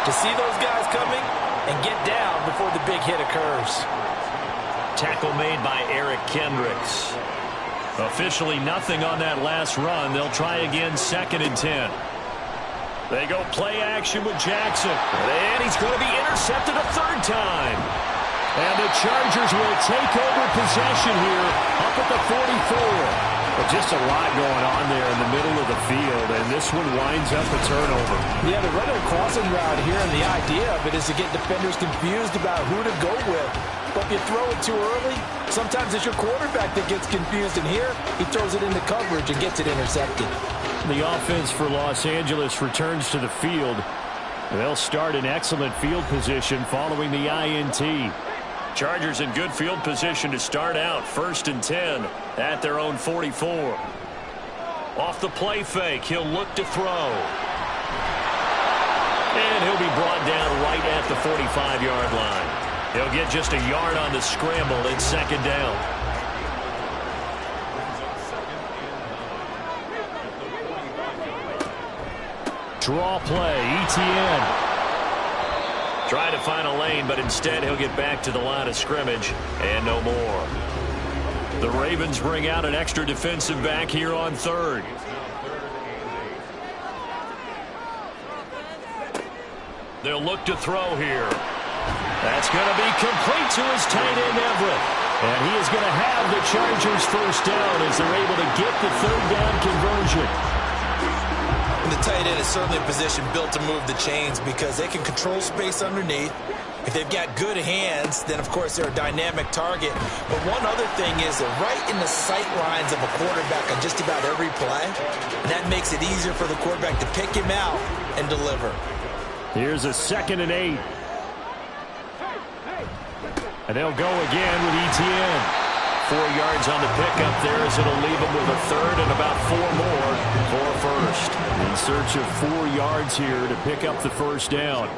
to see those guys coming and get down before the big hit occurs. Tackle made by Eric Kendricks. Officially nothing on that last run. They'll try again 2nd and 10. They go play action with Jackson. And he's going to be intercepted a 3rd time. And the Chargers will take over possession here up at the 44. Well, just a lot going on there in the middle of the field, and this one winds up a turnover. Yeah, they're running a crossing route here, and the idea of it is to get defenders confused about who to go with. But if you throw it too early, sometimes it's your quarterback that gets confused, and here he throws it into coverage and gets it intercepted. The offense for Los Angeles returns to the field. They'll start in excellent field position following the INT. Chargers in good field position to start out. 1st and 10 at their own 44. Off the play fake, he'll look to throw. And he'll be brought down right at the 45-yard line. He'll get just a yard on the scramble. It's 2nd down. Draw play, ETN. Try to find a lane, but instead he'll get back to the line of scrimmage and no more. The Ravens bring out an extra defensive back here on 3rd. They'll look to throw here. That's going to be complete to his tight end, Everett. And he is going to have the Chargers 1st down as they're able to get the 3rd down conversion. And the tight end is certainly a position built to move the chains because they can control space underneath. If they've got good hands, then, of course, they're a dynamic target. But one other thing is they're right in the sight lines of a quarterback on just about every play. And that makes it easier for the quarterback to pick him out and deliver. Here's a 2nd and 8. And they'll go again with ETN. 4 yards on the pickup there as it'll leave him with a 3rd and about 4 more for 1st. In search of 4 yards here to pick up the 1st down.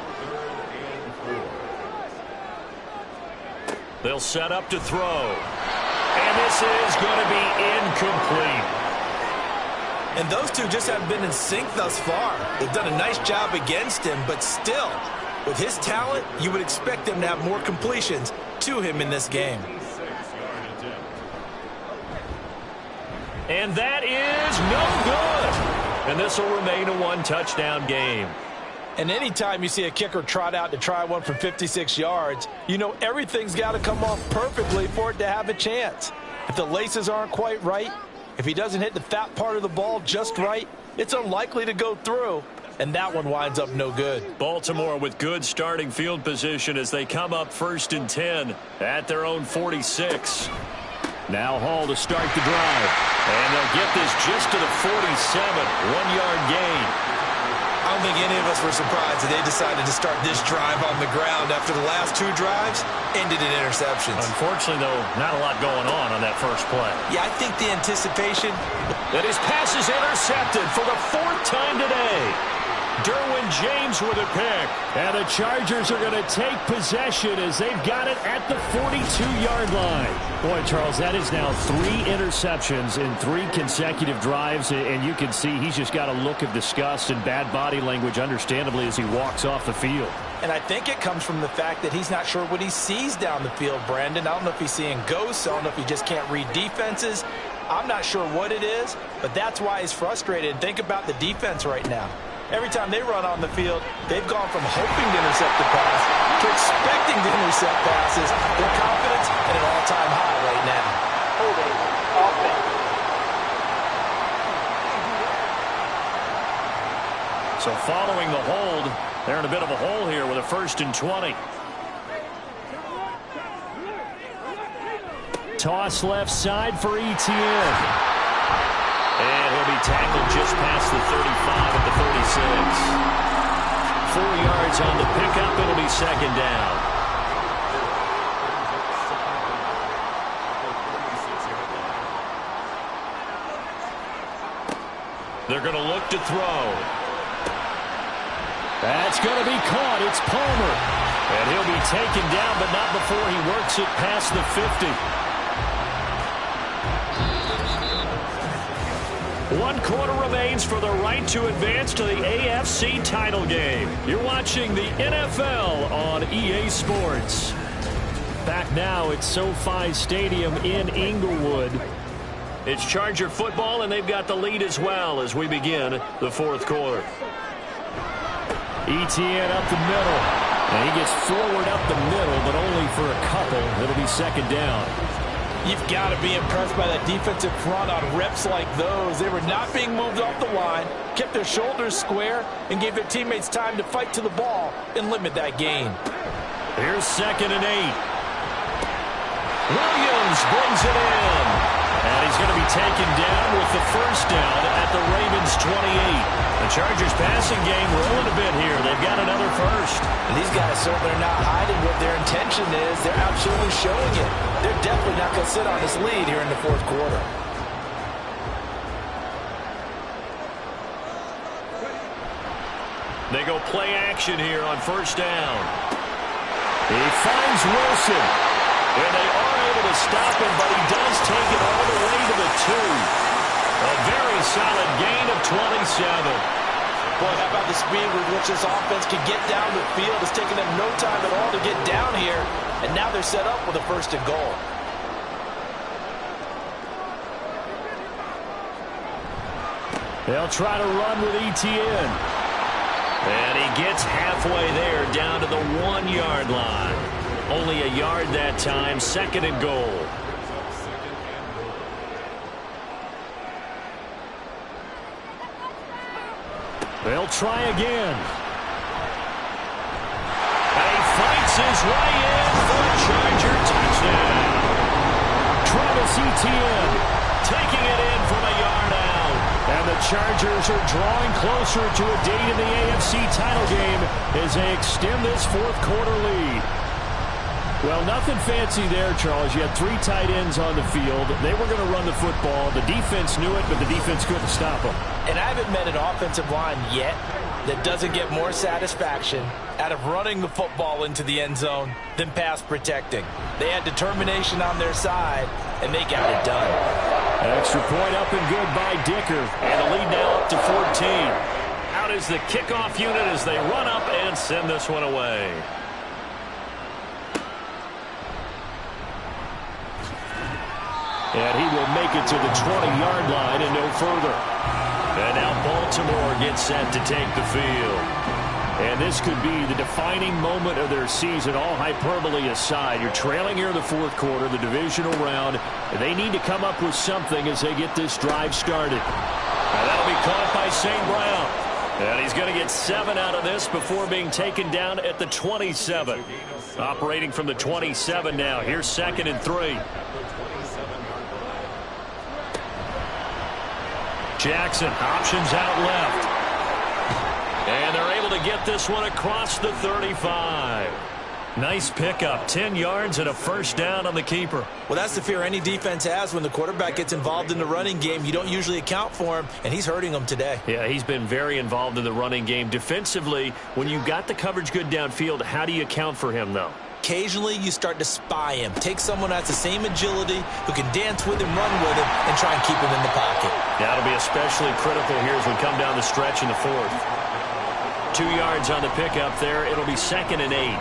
They'll set up to throw. And this is going to be incomplete. And those two just haven't been in sync thus far. They've done a nice job against him, but still, with his talent, you would expect them to have more completions to him in this game. And that is no good. And this will remain a 1-touchdown game. And anytime you see a kicker trot out to try one from 56 yards, you know everything's got to come off perfectly for it to have a chance. If the laces aren't quite right, if he doesn't hit the fat part of the ball just right, it's unlikely to go through. And that one winds up no good. Baltimore with good starting field position as they come up 1st and 10 at their own 46. Now Hall to start the drive. And they'll get this just to the 47. 1-yard gain. I don't think any of us were surprised that they decided to start this drive on the ground after the last 2 drives ended in interceptions. Unfortunately, though, not a lot going on that first play. Yeah, I think the anticipation. That his pass is intercepted for the 4th time today. Derwin James with a pick. And the Chargers are going to take possession as they've got it at the 42-yard line. Boy, Charles, that is now 3 interceptions in 3 consecutive drives, and you can see he's just got a look of disgust and bad body language, understandably, as he walks off the field. And I think it comes from the fact that he's not sure what he sees down the field, Brandon. I don't know if he's seeing ghosts. I don't know if he just can't read defenses. I'm not sure what it is, but that's why he's frustrated. Think about the defense right now. Every time they run on the field, they've gone from hoping to intercept the pass to expecting to intercept passes. Their confidence at an all-time high right now. Holding offense. So following the hold, they're in a bit of a hole here with a 1st and 20. Toss left side for ETN. And he'll be tackled just past the 35 at the 36. 4 yards on the pickup. It'll be 2nd down. They're going to look to throw. That's going to be caught. It's Palmer. And he'll be taken down, but not before he works it past the 50. 1 quarter remains for the right to advance to the AFC title game. You're watching the NFL on EA Sports. Back now at SoFi Stadium in Inglewood. It's Charger football, and they've got the lead as well as we begin the 4th quarter. Etienne up the middle. And he gets forward up the middle, but only for a couple. It'll be 2nd down. You've got to be impressed by that defensive front on reps like those. They were not being moved off the line, kept their shoulders square, and gave their teammates time to fight to the ball and limit that gain. Here's 2nd and 8. Williams brings it in. And he's going to be taken down with the 1st down at the Ravens' 28. The Chargers passing game rolling a bit here. They've got another 1st. And these guys certainly are not hiding what their intention is. They're absolutely showing it. They're definitely not going to sit on this lead here in the 4th quarter. They go play action here on 1st down. He finds Wilson. And they are able to stop him, but he does take it all the way to the 2. A very solid gain of 27. Boy, how about the speed with which this offense can get down the field? It's taken them no time at all to get down here, and now they're set up with a 1st and goal. They'll try to run with Etienne. And he gets halfway there, down to the 1-yard line. Only a yard that time, 2nd and goal. They'll try again. And he fights his way in for a Charger touchdown. Travis Etienne taking it in from a yard out. And the Chargers are drawing closer to a date in the AFC title game as they extend this 4th quarter lead. Well, nothing fancy there, Charles. You had 3 tight ends on the field. They were going to run the football. The defense knew it, but the defense couldn't stop them. And I haven't met an offensive line yet that doesn't get more satisfaction out of running the football into the end zone than pass protecting. They had determination on their side, and they got it done. Extra point up and good by Dicker. And the lead now up to 14. Out is the kickoff unit as they run up and send this one away. And he will make it to the 20-yard line and no further. And now Baltimore gets set to take the field. And this could be the defining moment of their season, all hyperbole aside. You're trailing here in the 4th quarter, the divisional round. They need to come up with something as they get this drive started. And that'll be caught by St. Brown. And he's going to get 7 out of this before being taken down at the 27. Operating from the 27 now. Here's 2nd and 3. Jackson options out left. And they're able to get this one across the 35. Nice pickup, 10 yards and a 1st down on the keeper. Well, that's the fear any defense has when the quarterback gets involved in the running game. You don't usually account for him, and he's hurting them today. Yeah, he's been very involved in the running game. Defensively, when you've got the coverage good downfield, how do you account for him, though? Occasionally, you start to spy him. Take someone who has the same agility, who can dance with him, run with him, and try and keep him in the pocket. That'll be especially critical here as we come down the stretch in the 4th. 2 yards on the pickup there. It'll be 2nd and 8.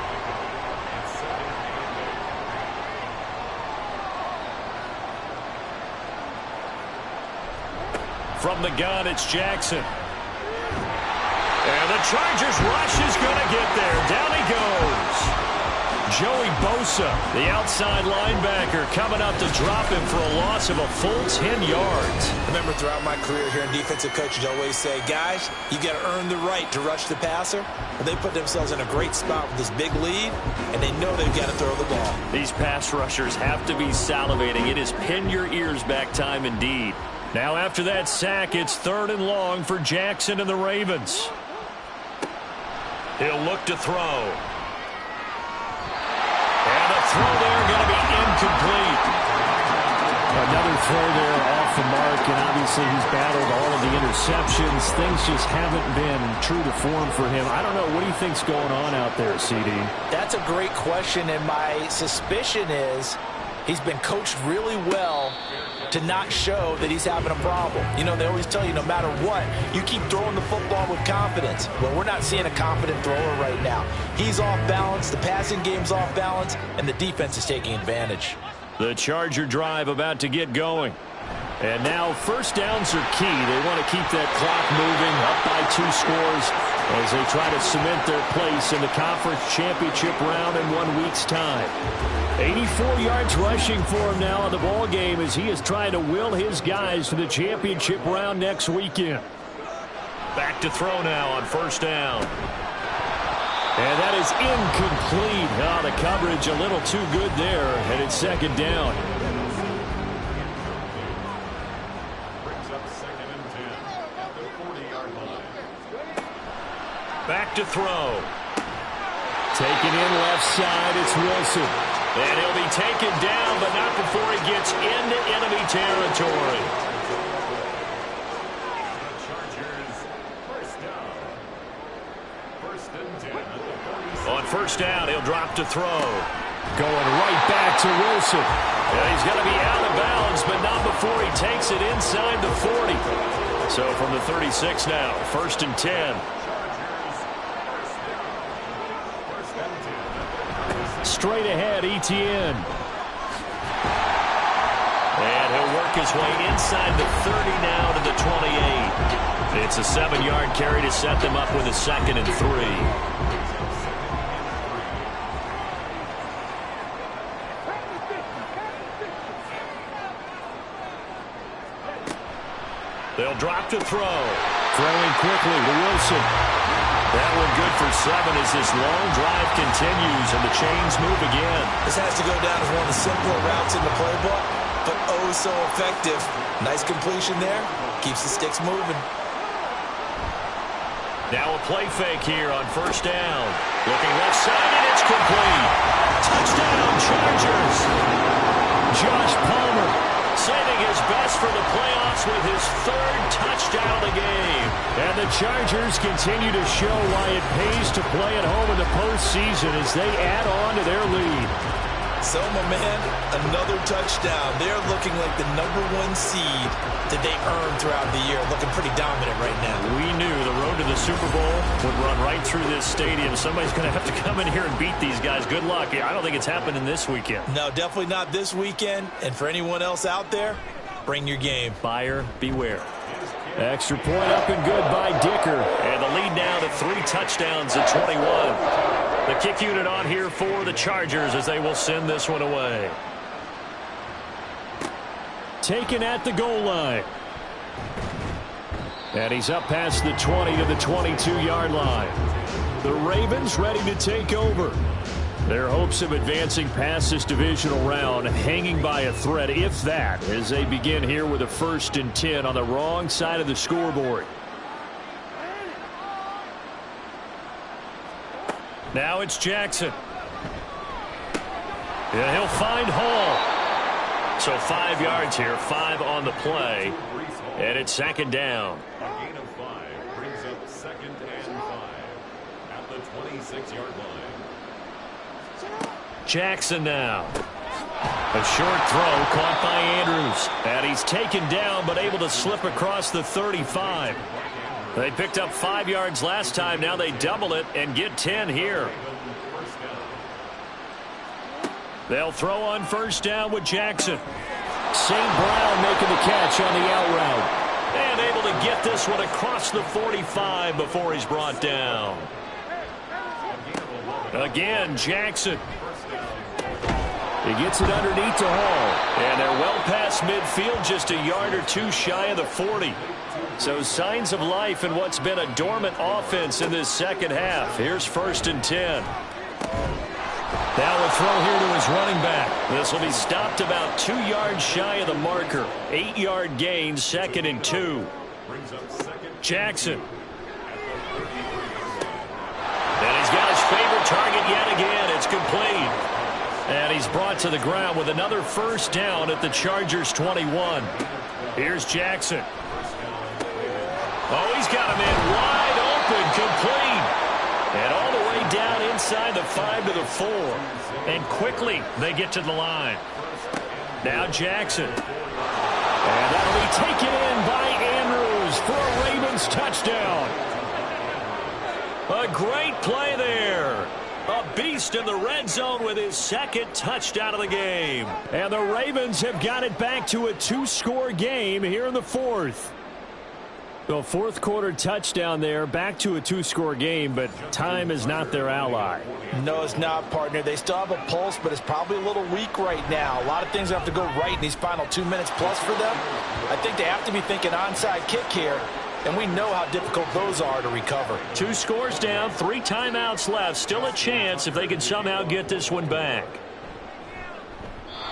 From the gun, it's Jackson. And the Chargers rush is going to get there. Down he goes. Joey Bosa, the outside linebacker, coming up to drop him for a loss of a full 10 yards. Remember, throughout my career here in defensive coaches always say, guys, you got to earn the right to rush the passer. Well, they put themselves in a great spot with this big lead, and they know they've got to throw the ball. These pass rushers have to be salivating. It is pin your ears back time indeed. Now after that sack, it's 3rd and long for Jackson and the Ravens. He'll look to throw. And the throw there going to be incomplete. Another throw there off the mark, and obviously he's battled all of the interceptions. Things just haven't been true to form for him. I don't know. What do you think's going on out there, CD? That's a great question, and my suspicion is he's been coached really well to not show that he's having a problem. You know, they always tell you no matter what, you keep throwing the football with confidence. Well, we're not seeing a confident thrower right now. He's off balance, the passing game's off balance, and the defense is taking advantage. The Charger drive about to get going. And now first downs are key. They want to keep that clock moving, up by 2 scores as they try to cement their place in the conference championship round in 1 week's time. 84 yards rushing for him now in the ball game as he is trying to will his guys to the championship round next weekend. Back to throw now on first down. And that is incomplete. Oh, the coverage a little too good there, and it's second down. Back to throw. Taken in left side, it's Wilson. And he'll be taken down, but not before he gets into enemy territory. On first down, he'll drop to throw. Going right back to Wilson. Yeah, he's going to be out of bounds, but not before he takes it inside the 40. So from the 36 now, first and 10. Straight ahead, Etienne. And he'll work his way inside the 30 now to the 28. It's a 7-yard carry to set them up with a second and 3. They'll drop to throw. Throwing quickly to Wilson. That one good for 7 as this long drive continues and the chains move again. This has to go down as one of the simpler routes in the playbook, but oh so effective. Nice completion there. Keeps the sticks moving. Now a play fake here on first down. Looking left side, and it's complete. Touchdown, Chargers. Josh Palmer saving his best for the playoffs with his 3rd touchdown of the game. And the Chargers continue to show why it pays to play at home in the postseason as they add on to their lead. So, my man, another touchdown. They're looking like the #1 seed that they earned throughout the year. Looking pretty dominant right now. We knew the road to the Super Bowl would run right through this stadium. Somebody's going to have to come in here and beat these guys. Good luck. I don't think it's happening this weekend. No, definitely not this weekend. And for anyone else out there, bring your game. Buyer beware. Extra point up and good by Dicker. And the lead now to 3 touchdowns at 21. The kick unit on here for the Chargers as they will send this one away. Taken at the goal line. And he's up past the 20 to the 22-yard line. The Ravens ready to take over. Their hopes of advancing past this divisional round hanging by a thread, if that, as they begin here with a 1st and 10 on the wrong side of the scoreboard. Now it's Jackson. Yeah, he'll find Hall. So 5 yards here, 5 on the play. And it's second down. A gain of 5 brings up 2nd and 5 at the 26-yard line. Jackson now. A short throw caught by Andrews. And he's taken down but able to slip across the 35. They picked up 5 yards last time. Now they double it and get 10 here. They'll throw on first down with Jackson. St. Brown making the catch on the out route. And able to get this one across the 45 before he's brought down. Again, Jackson. He gets it underneath to Hall. And they're well past midfield, just a yard or 2 shy of the 40. So signs of life in what's been a dormant offense in this second half. Here's 1st and 10. Now a throw here to his running back. This will be stopped about 2 yards shy of the marker. 8-yard gain, 2nd and 2. Jackson. And he's got his favorite target yet again. It's complete. And he's brought to the ground with another first down at the Chargers 21. Here's Jackson. Oh, he's got him in wide open, complete. And all the way down inside the 5 to the 4. And quickly they get to the line. Now Jackson. And that'll be taken in by Andrews for a Ravens touchdown. A great play there. A beast in the red zone with his second touchdown of the game. And the Ravens have got it back to a 2-score game here in the fourth. The fourth quarter touchdown there, back to a 2-score game, but time is not their ally. No, it's not, partner. They still have a pulse, but it's probably a little weak right now. A lot of things have to go right in these final 2 minutes plus for them. I think they have to be thinking onside kick here, and we know how difficult those are to recover. 2 scores down, 3 timeouts left. Still a chance if they can somehow get this one back.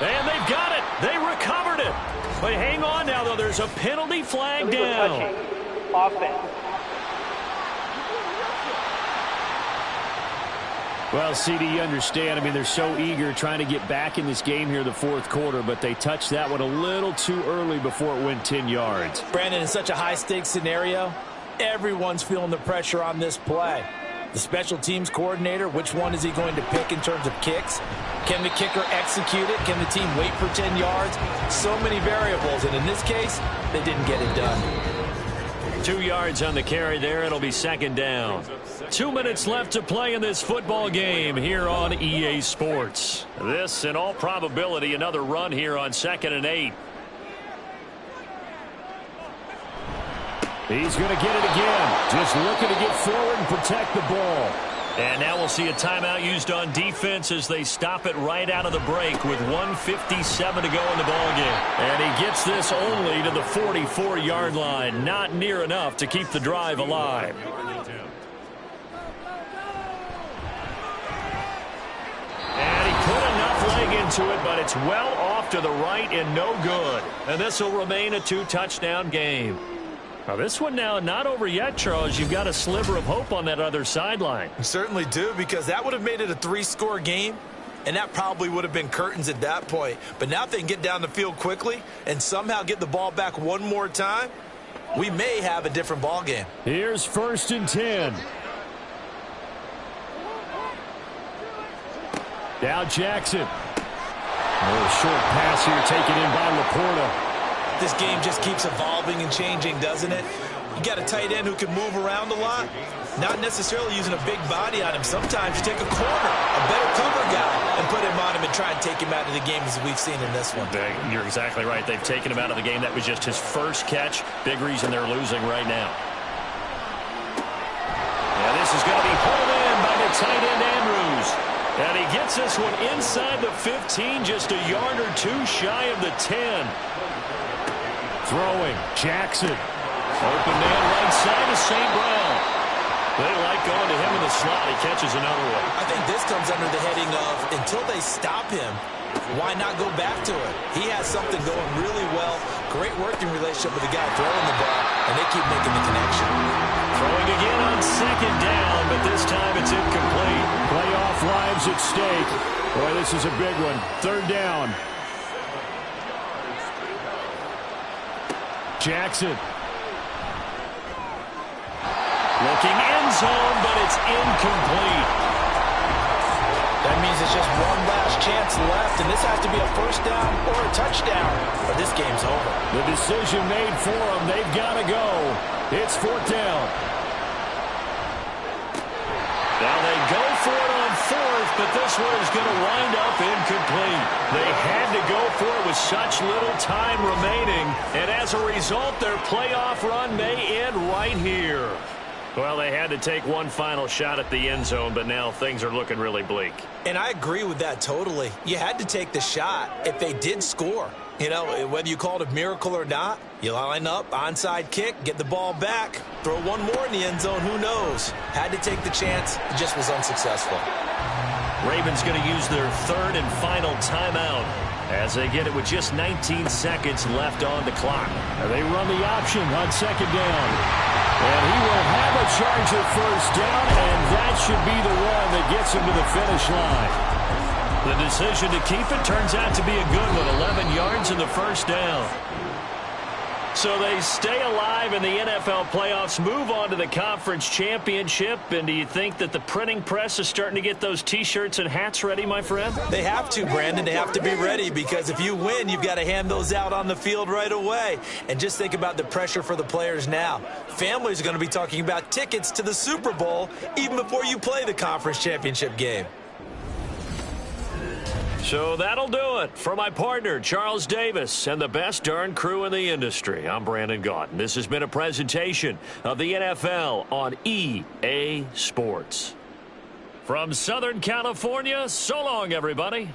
And they've got it. They recovered it. But hang on now, though. There's a penalty flag down. Offense. Well, CD, you understand. I mean, they're so eager trying to get back in this game here in the fourth quarter, but they touched that one a little too early before it went 10 yards. Brandon, in such a high-stakes scenario, everyone's feeling the pressure on this play. The special teams coordinator, which one is he going to pick in terms of kicks? Can the kicker execute it? Can the team wait for 10 yards? So many variables, and in this case, they didn't get it done. 2 yards on the carry there. It'll be second down. 2 minutes left to play in this football game here on EA Sports. This, in all probability, another run here on 2nd and 8. He's going to get it again. Just looking to get forward and protect the ball. And now we'll see a timeout used on defense as they stop it right out of the break with 1:57 to go in the ballgame. And he gets this only to the 44-yard line. Not near enough to keep the drive alive. And he put enough leg into it, but it's well off to the right and no good. And this will remain a 2-touchdown game. Now, this one now not over yet, Charles. You've got a sliver of hope on that other sideline. We certainly do, because that would have made it a 3-score game, and that probably would have been curtains at that point. But now if they can get down the field quickly and somehow get the ball back one more time, we may have a different ball game. Here's 1st and 10. Now Jackson. A little short pass here taken in by Laporta. This game just keeps evolving and changing, doesn't it? You got a tight end who can move around a lot, not necessarily using a big body on him. Sometimes you take a corner, a better cover guy, and put him on him and try and take him out of the game, as we've seen in this one. You're exactly right. They've taken him out of the game. That was just his first catch. Big reason they're losing right now. Yeah, this is going to be pulled in by the tight end Andrews. And he gets this one inside the 15, just a yard or two shy of the 10. Throwing, Jackson. Open man right side of St. Brown. They like going to him in the slot. He catches another one. I think this comes under the heading of, until they stop him, why not go back to it? He has something going really well. Great working relationship with the guy throwing the ball, and they keep making the connection. Throwing again on 2nd down, but this time it's incomplete. Playoff lives at stake. Boy, this is a big one. 3rd down. Jackson. Looking end zone, but it's incomplete. That means it's just one last chance left, and this has to be a 1st down or a touchdown, or this game's over. The decision made for them. They've got to go. It's 4th down. Now they go for it on 4th, but this one is going to wind up incomplete. They had to go for it with such little time remaining, and as a result, their playoff run may end right here. Well, they had to take one final shot at the end zone, but now things are looking really bleak. And I agree with that totally. You had to take the shot if they did score. You know, whether you call it a miracle or not, you line up, onside kick, get the ball back, throw one more in the end zone, who knows? Had to take the chance, it just was unsuccessful. Ravens going to use their 3rd and final timeout as they get it with just 19 seconds left on the clock. And they run the option on 2nd down. And he will have a Charger 1st down, and that should be the run that gets him to the finish line. The decision to keep it turns out to be a good one. 11 yards in the 1st down. So they stay alive in the NFL playoffs, move on to the conference championship. And do you think that the printing press is starting to get those T-shirts and hats ready, my friend? They have to, Brandon. They have to be ready because if you win, you've got to hand those out on the field right away. And just think about the pressure for the players now. Families are going to be talking about tickets to the Super Bowl even before you play the conference championship game. So that'll do it. For my partner, Charles Davis, and the best darn crew in the industry, I'm Brandon Gaudin. This has been a presentation of the NFL on EA Sports. From Southern California, so long, everybody.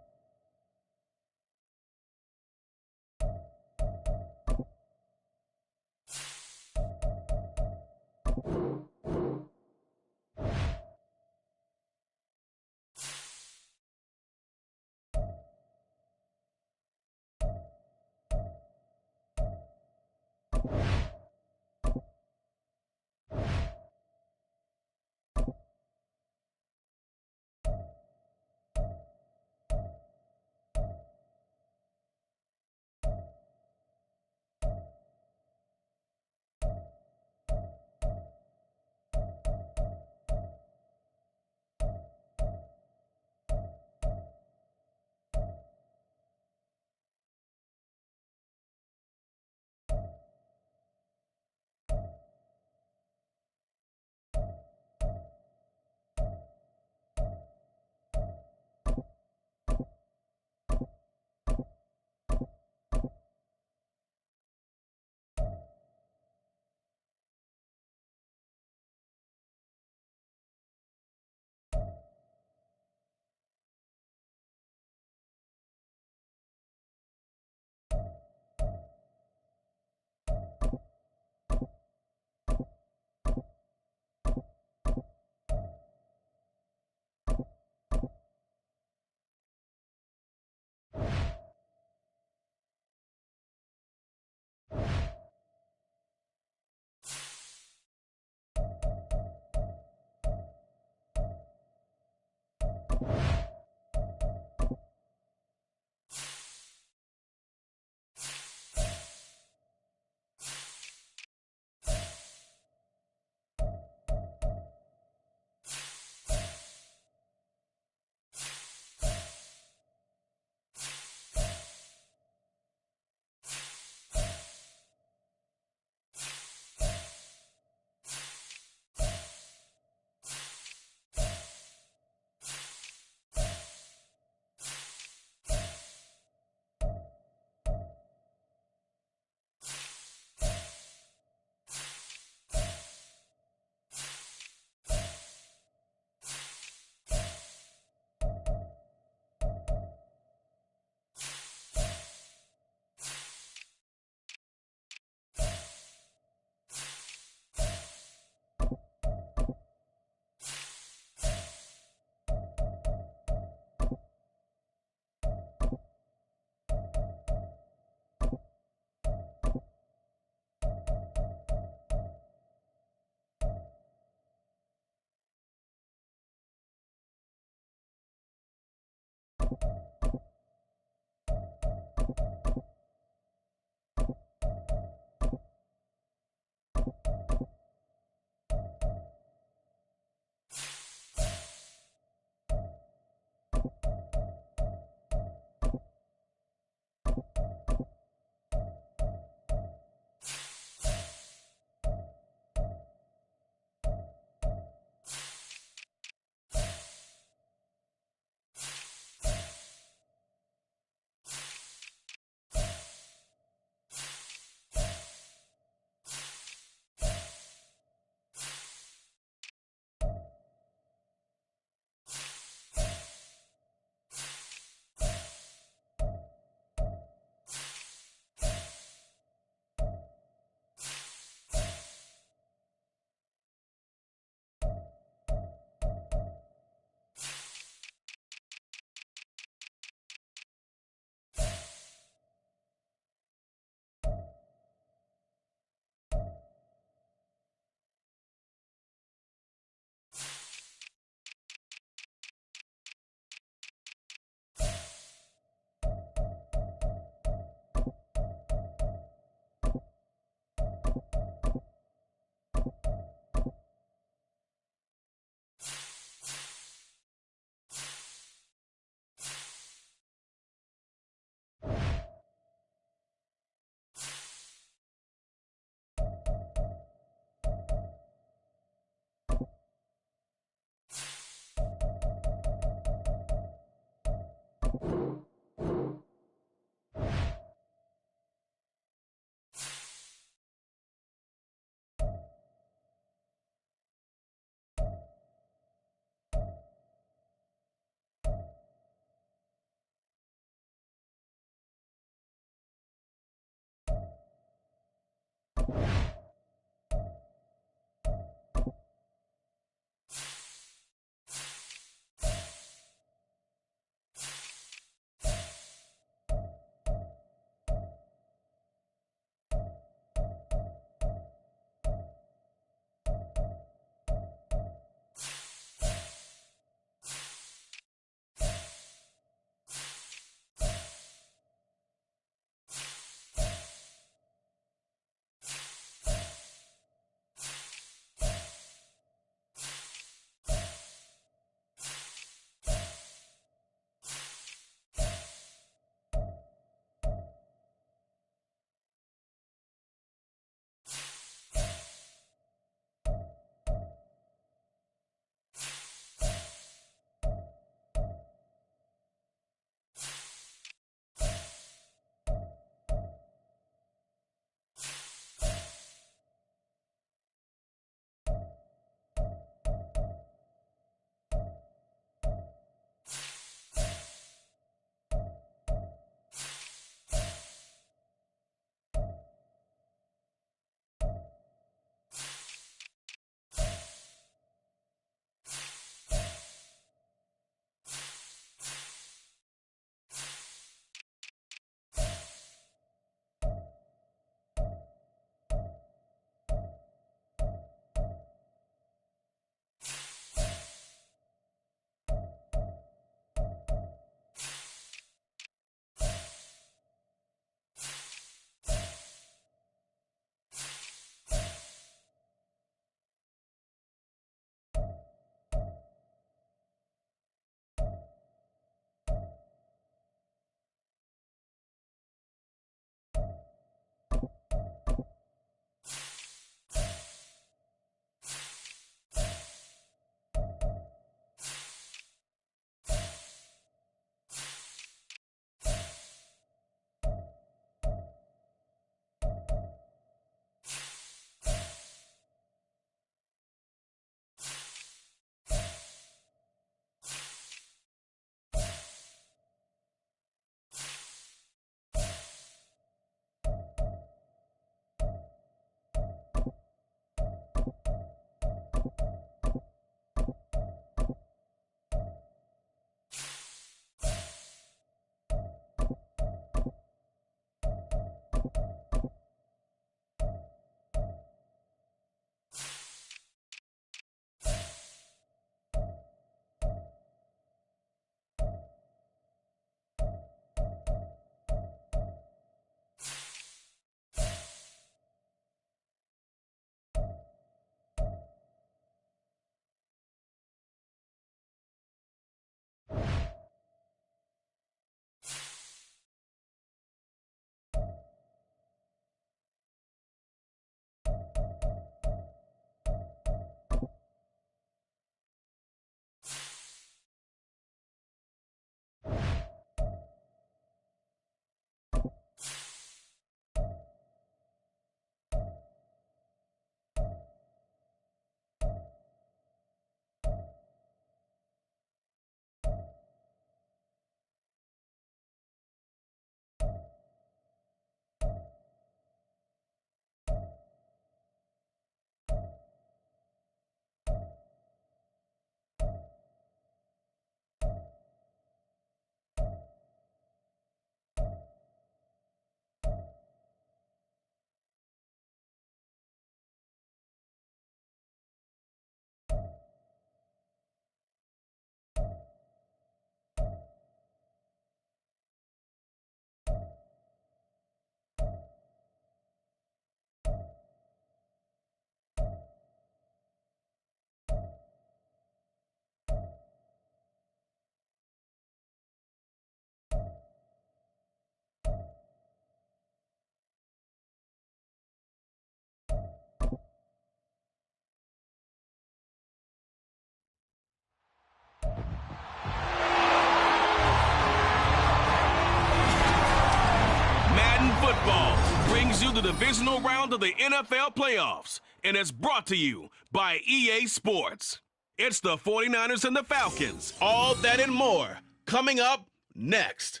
divisional round of the NFL playoffs, and it's brought to you by EA Sports. It's the 49ers and the Falcons. All that and more coming up next.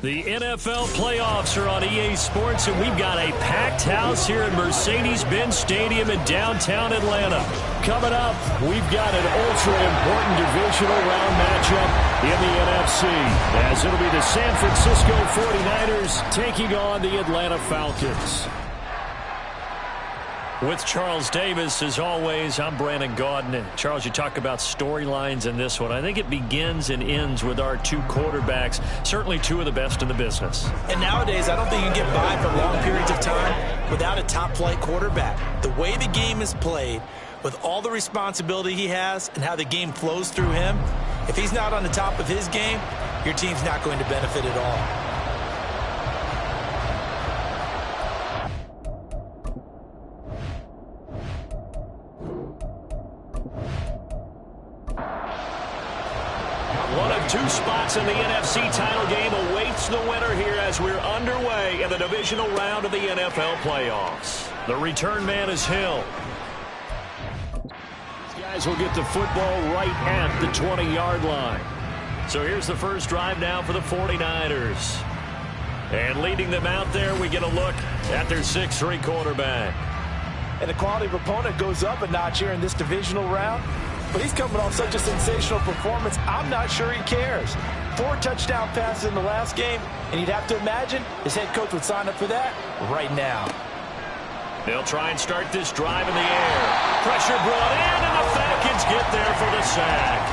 The NFL playoffs are on EA Sports, and we've got a packed house here at Mercedes-Benz Stadium in downtown Atlanta. Coming up, we've got an ultra-important divisional round matchup in the NFC, as it'll be the San Francisco 49ers taking on the Atlanta Falcons. With Charles Davis, as always, I'm Brandon Gaudin. And Charles, you talk about storylines in this one. I think it begins and ends with our two quarterbacks, certainly two of the best in the business. And nowadays, I don't think you can get by for long periods of time without a top-flight quarterback. The way the game is played, with all the responsibility he has and how the game flows through him, if he's not on the top of his game, your team's not going to benefit at all. One of two spots in the NFC title game awaits the winner here as we're underway in the divisional round of the NFL playoffs. The return man is Hill. These guys will get the football right at the 20-yard line. So here's the first drive now for the 49ers. And leading them out there, we get a look at their 6'3" quarterback. And the quality of opponent goes up a notch here in this divisional round. But he's coming off such a sensational performance, I'm not sure he cares. 4 touchdown passes in the last game, and you'd have to imagine his head coach would sign up for that right now. They'll try and start this drive in the air. Pressure brought in, and the Falcons get there for the sack.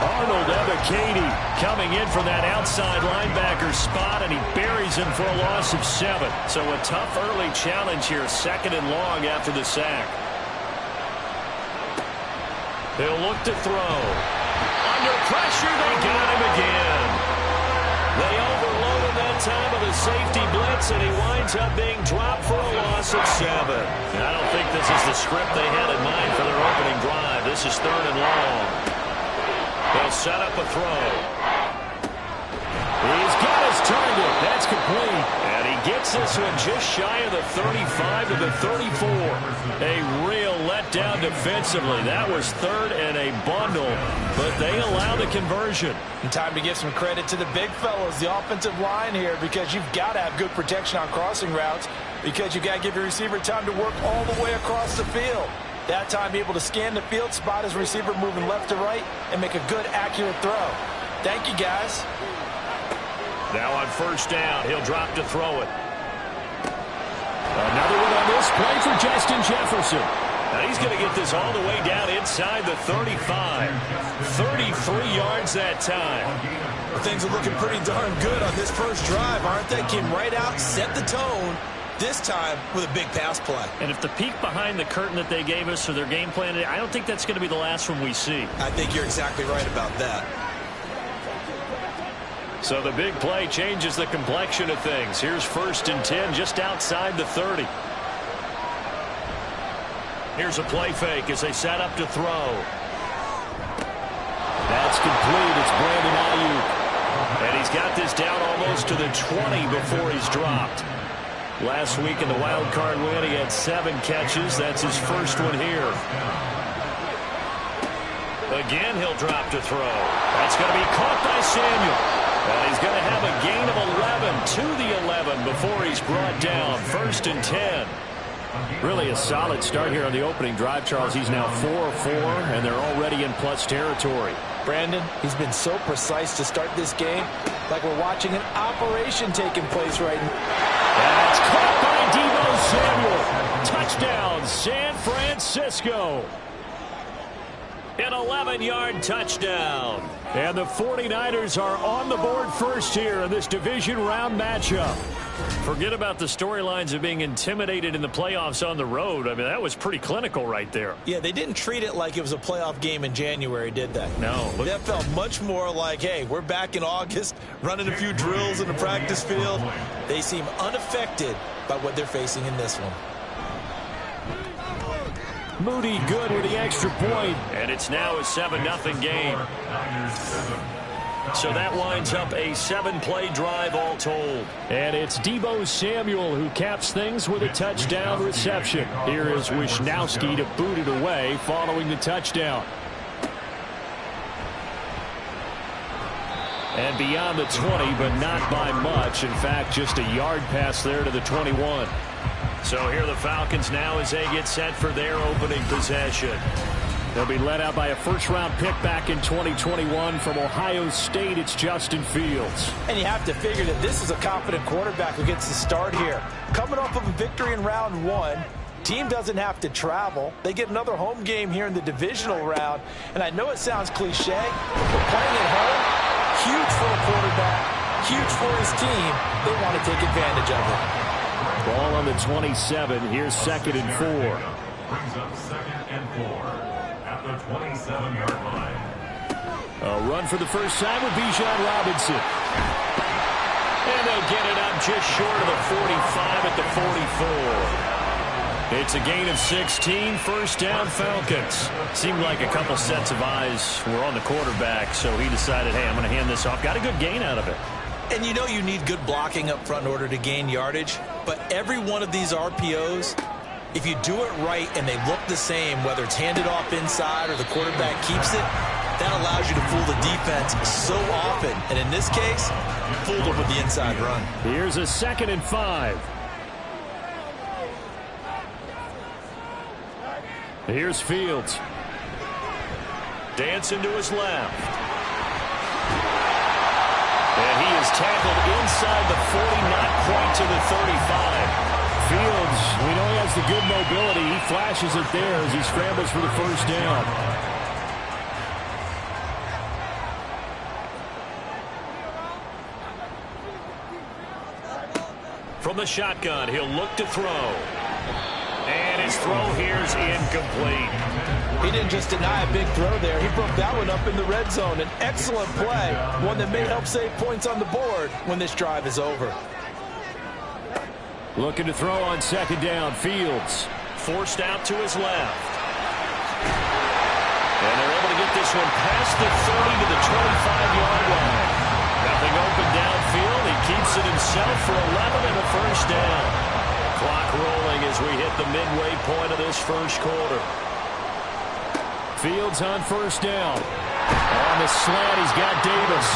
Arnold Ebiketie coming in from that outside linebacker spot, and he buries him for a loss of 7. So a tough early challenge here, 2nd and long after the sack. They'll look to throw. Under pressure, they got him again. They overload him that time with a safety blitz, and he winds up being dropped for a loss of 7. I don't think this is the script they had in mind for their opening drive. This is 3rd and long. They'll set up a throw. He's got his target. That's complete. And he gets this one just shy of the 35 to the 34. A real letdown defensively. That was 3rd and a bundle, but they allow the conversion. And time to give some credit to the big fellows, the offensive line here, because you've got to have good protection on crossing routes, because you've got to give your receiver time to work all the way across the field. That time, be able to scan the field, spot his receiver moving left to right, and make a good, accurate throw. Thank you, guys. Now on 1st down, he'll drop to throw it. Another one on this play for Justin Jefferson. Now he's going to get this all the way down inside the 35. 33 yards that time. Well, things are looking pretty darn good on this first drive, aren't they? Came right out, set the tone, this time with a big pass play. And if the peek behind the curtain that they gave us for their game plan, I don't think that's going to be the last one we see. I think you're exactly right about that. So the big play changes the complexion of things. Here's 1st and 10 just outside the 30. Here's a play fake as they set up to throw. That's complete. It's Brandon Ayuk. And he's got this down almost to the 20 before he's dropped. Last week in the wild card win, he had 7 catches. That's his first one here. Again, he'll drop to throw. That's going to be caught by Samuel. And he's going to have a gain of 11 to the 11 before he's brought down. 1st and 10. Really a solid start here on the opening drive, Charles. He's now 4 of 4, and they're already in plus territory. Brandon, he's been so precise to start this game, like we're watching an operation taking place right now. That's caught by Deebo Samuel. Touchdown, San Francisco. An 11-yard touchdown. And the 49ers are on the board first here in this division round matchup. Forget about the storylines of being intimidated in the playoffs on the road. I mean, that was pretty clinical right there. Yeah, they didn't treat it like it was a playoff game in January, did they? No. That felt much more like, hey, we're back in August, running a few drills in the practice field. They seem unaffected by what they're facing in this one. Moody good with the extra point. And it's now a 7-0 game. So that winds up a 7-play drive all told. And it's Deebo Samuel who caps things with a touchdown reception. Here is Wisnowski to boot it away following the touchdown. And beyond the 20, but not by much. In fact, just a yard pass there to the 21. So here the Falcons now as they get set for their opening possession. They'll be led out by a first-round pick back in 2021 from Ohio State. It's Justin Fields. And you have to figure that this is a confident quarterback who gets to start here. Coming off of a victory in round 1, team doesn't have to travel. They get another home game here in the divisional round. And I know it sounds cliche, but playing at home, huge for a quarterback, huge for his team. They want to take advantage of it. Ball on the 27. Here's 2nd and 4. Brings up 2nd and 4. At the 27-yard line. A run for the first time with Bijan Robinson. And they'll get it up just short of the 45 at the 44. It's a gain of 16, first down Falcons. Seemed like a couple sets of eyes were on the quarterback, so he decided, hey, I'm going to hand this off. Got a good gain out of it. And you know you need good blocking up front in order to gain yardage, but every one of these RPOs, if you do it right and they look the same, whether it's handed off inside or the quarterback keeps it, that allows you to fool the defense so often. And in this case, fooled them with the inside run. Here's a 2nd and 5. Here's Fields. Dancing to his left. And he is tackled inside the 40, not quite to the 35. Fields, we know he has the good mobility. He flashes it there as he scrambles for the first down. From the shotgun, he'll look to throw. And his throw here is incomplete. He didn't just deny a big throw there. He broke that one up in the red zone. An excellent play, one that may help save points on the board when this drive is over. Looking to throw on 2nd down. Fields. Forced out to his left. And they're able to get this one past the 30 to the 25-yard line. Nothing open downfield. He keeps it himself for 11 and a first down. Clock rolling as we hit the midway point of this first quarter. Fields on first down. On the slant, he's got Davis.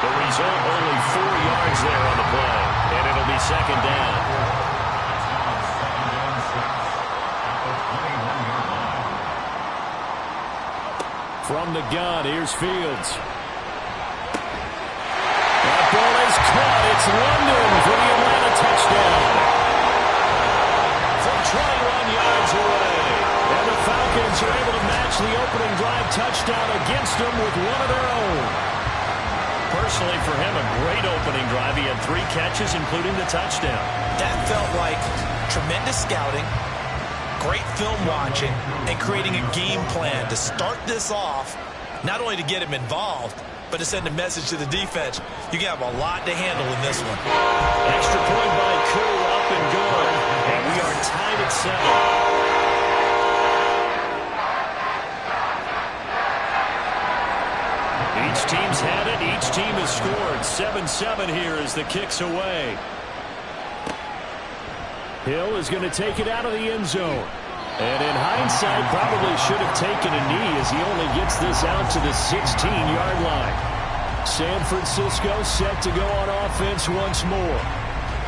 The result, only 4 yards there on the play. And it'll be 2nd down. From the gun, here's Fields. That ball is caught. It's London for the Atlanta touchdown. From 21 yards away. And the Falcons are able to match the opening drive touchdown against them with one of their own. Personally, for him, a great opening drive. He had 3 catches, including the touchdown. That felt like tremendous scouting, great film watching, and creating a game plan to start this off, not only to get him involved, but to send a message to the defense. You can have a lot to handle in this one. Extra point by Koo, up and good. And we are tied at 7. Each team's had it. Each team has scored. 7-7 here as the kick's away. Hill is going to take it out of the end zone. And in hindsight, probably should have taken a knee as he only gets this out to the 16-yard line. San Francisco set to go on offense once more.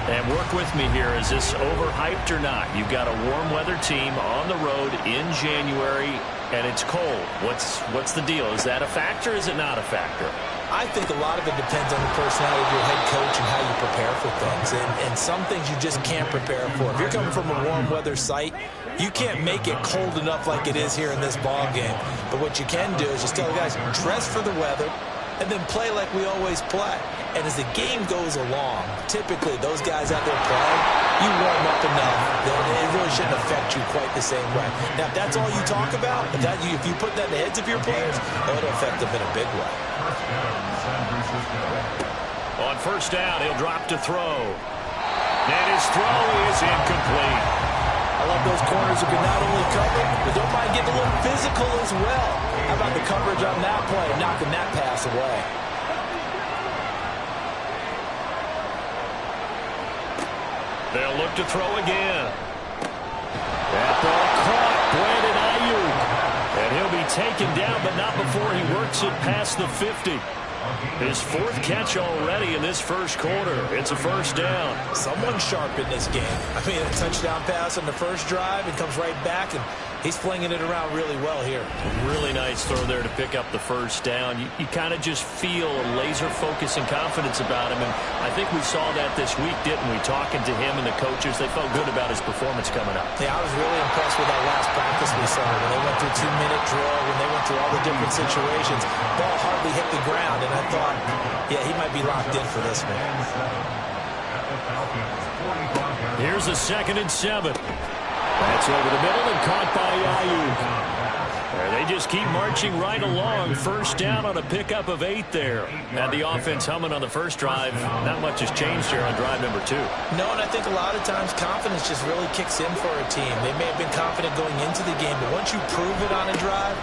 And work with me here. Is this overhyped or not? You've got a warm weather team on the road in January, and it's cold. What's the deal? Is that a factor? Is it not a factor? I think a lot of it depends on the personality of your head coach and how you prepare for things. And some things you just can't prepare for. If you're coming from a warm weather site, you can't make it cold enough like it is here in this ball game. But what you can do is just tell the guys, dress for the weather, and then play like we always play. And as the game goes along, typically those guys out there playing, you warm up enough that it really shouldn't affect you quite the same way. Now, if that's all you talk about, if you put that in the heads of your players, it'll affect them in a big way. On first down, he'll drop to throw. And his throw is incomplete. I love those corners who can not only cover, but don't mind getting a little physical as well. How about the coverage on that play, knocking that pass away? They'll look to throw again. That ball caught. Brandon Ayuk. And he'll be taken down, but not before he works it past the 50. His fourth catch already in this first quarter. It's a first down. Someone sharp in this game. I mean, a touchdown pass on the first drive and comes right back, and he's flinging it around really well here. Really nice throw there to pick up the first down. You kind of just feel a laser focus and confidence about him, and I think we saw that this week, didn't we? Talking to him and the coaches, they felt good about his performance coming up. Yeah, I was really impressed with that last practice we saw when they went through 2-minute drill, when they went through all the different situations. Ball hardly hit the ground, and I thought, yeah, he might be locked in for this one. Here's a 2nd and 7. That's over the middle and caught by Ayuk. They just keep marching right along. First down on a pickup of 8 there. Had the offense humming on the first drive. Not much has changed here on drive number 2. No, and I think a lot of times confidence just really kicks in for a team. They may have been confident going into the game, but once you prove it on a drive,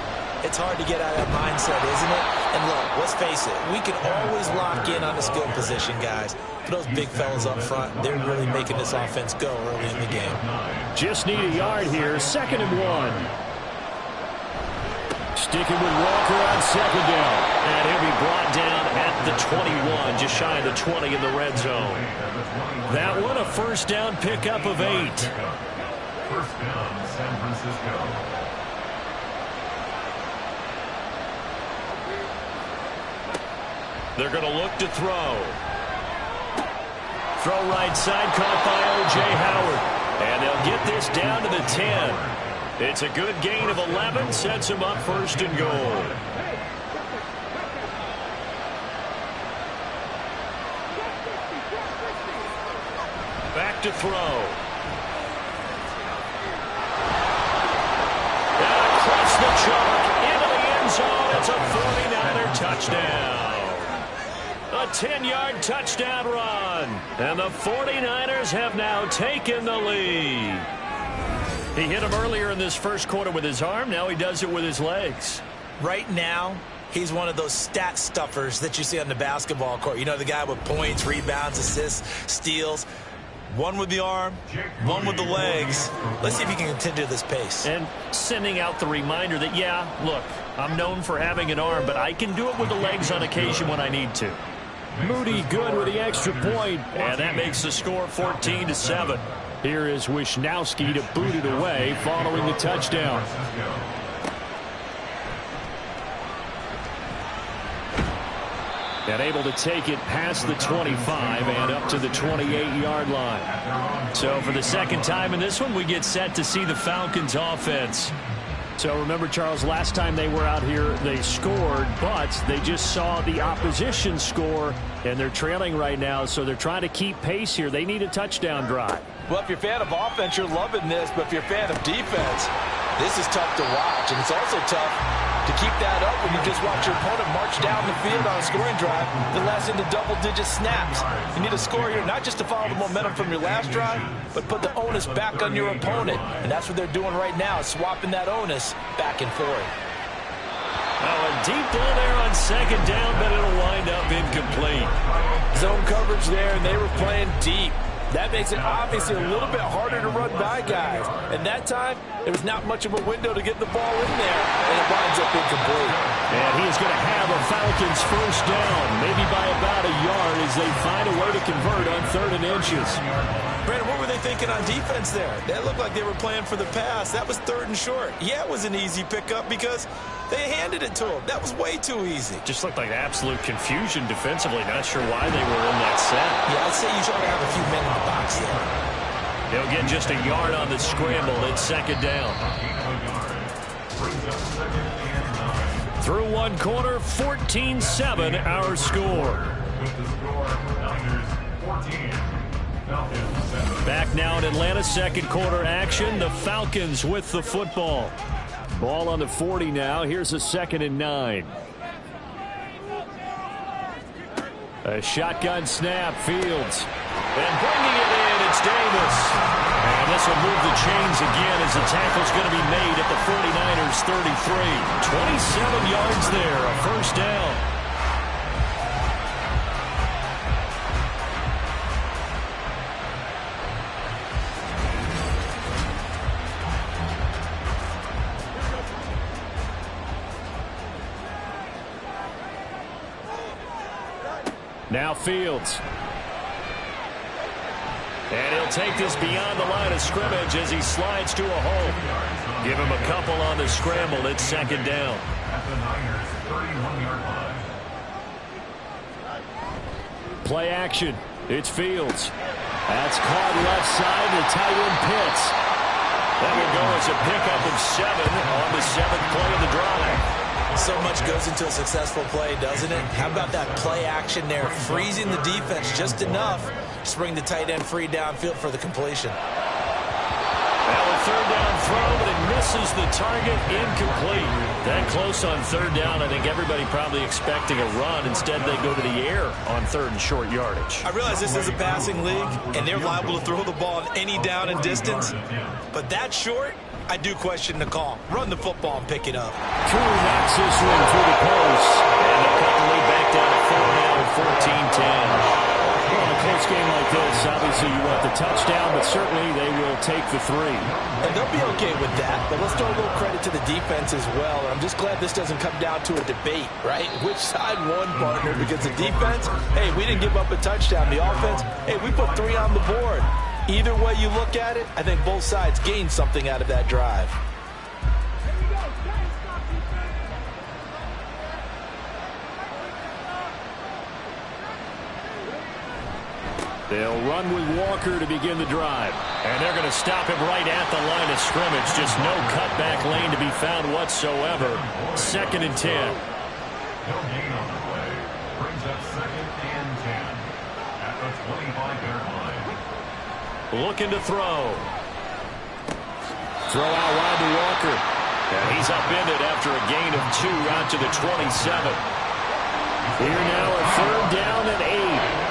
it's hard to get out of that mindset, isn't it? And look, let's face it, we can always lock in on the skill position, guys. But those big fellas up front, they're really making this offense go early in the game. Just need a yard here, 2nd and 1. Sticking with Walker on 2nd down. And he'll be brought down at the 21, just shy of the 20 in the red zone. That one, a first down pickup of 8. First down, San Francisco. They're going to look to throw. Throw right side, caught by O.J. Howard. And they'll get this down to the 10. It's a good gain of 11, sets him up 1st and goal. Back to throw. And across the chalk, into the end zone. It's a 49er touchdown. A 10-yard touchdown run. And the 49ers have now taken the lead. He hit him earlier in this first quarter with his arm. Now he does it with his legs. Right now, he's one of those stat stuffers that you see on the basketball court. You know, the guy with points, rebounds, assists, steals. One with the arm, one with the legs. Let's see if he can continue this pace. And sending out the reminder that, yeah, look, I'm known for having an arm, but I can do it with the legs on occasion when I need to. Moody good with the extra point. And that makes the score 14-7. Here is Wisnowski to boot it away following the touchdown. And able to take it past the 25 and up to the 28-yard line. So for the second time in this one, we get set to see the Falcons offense. So remember, Charles, last time they were out here, they scored, but they just saw the opposition score, and they're trailing right now, so they're trying to keep pace here. They need a touchdown drive. Well, if you're a fan of offense, you're loving this, but if you're a fan of defense, this is tough to watch, and it's also tough to keep that up when you just watch your opponent march down the field on a scoring drive that lasts into double-digit snaps. You need a score here, not just to follow the momentum from your last drive, but put the onus back on your opponent. And that's what they're doing right now, swapping that onus back and forth. Oh, a deep ball there on 2nd down, but it'll wind up incomplete. Zone coverage there, and they were playing deep. That makes it obviously a little bit harder to run by guys. And that time, there was not much of a window to get the ball in there, and it winds up incomplete. And he is going to have a Falcons first down, maybe by about a yard as they find a way to convert on 3rd and inches. Brandon, what were they thinking on defense there? That looked like they were playing for the pass. That was 3rd and short. Yeah, it was an easy pickup because they handed it to him. That was way too easy. Just looked like absolute confusion defensively. Not sure why they were in that set. Yeah, I'd say you try to have a few men in the box there. They'll get just a yard on the scramble. It's 2nd down. Through one quarter, 14-7 our score. Back now in Atlanta, 2nd quarter action. The Falcons with the football. Ball on the 40 now. Here's a 2nd and 9. A shotgun snap, Fields. And bringing it in, it's Davis. And this will move the chains again as the tackle's going to be made at the 49ers 33. 27 yards there, a first down. Now Fields. And he'll take this beyond the line of scrimmage as he slides to a hole. Give him a couple on the scramble. It's second down. At the Niners' 31-yard line. Play action. It's Fields. That's caught left side. The tight end Pitts. That will go as a pickup of 7 on the 7th play of the drive. So much goes into a successful play, doesn't it? How about that play action there, freezing the defense just enough to bring the tight end free downfield for the completion. Now a third down throw, but it misses the target, incomplete. That close on third down, I think everybody probably expecting a run. Instead, they go to the air on third and short yardage. I realize this is a passing league, and they're liable to throw the ball on any down and distance. But that short, I do question the call. Run the football and pick it up. Drew knocks this one through the post. And they'll cut the lead back down to 4 now, 14-10. Well, in a close game like this, obviously you want the touchdown, but certainly they will take the 3. And they'll be okay with that, but let's throw a little credit to the defense as well. I'm just glad this doesn't come down to a debate, right? Which side won, partner? Because the defense, hey, we didn't give up a touchdown. The offense, hey, we put 3 on the board. Either way you look at it, I think both sides gained something out of that drive. They'll run with Walker to begin the drive. And they're going to stop him right at the line of scrimmage. Just no cutback lane to be found whatsoever. 2nd and 10. No gain on the play. Brings up 2nd and 10 at the 25-yard line. Looking to throw. Throw out wide to Walker. And he's upended after a gain of 2 out to the 27. Here now a third down and 8.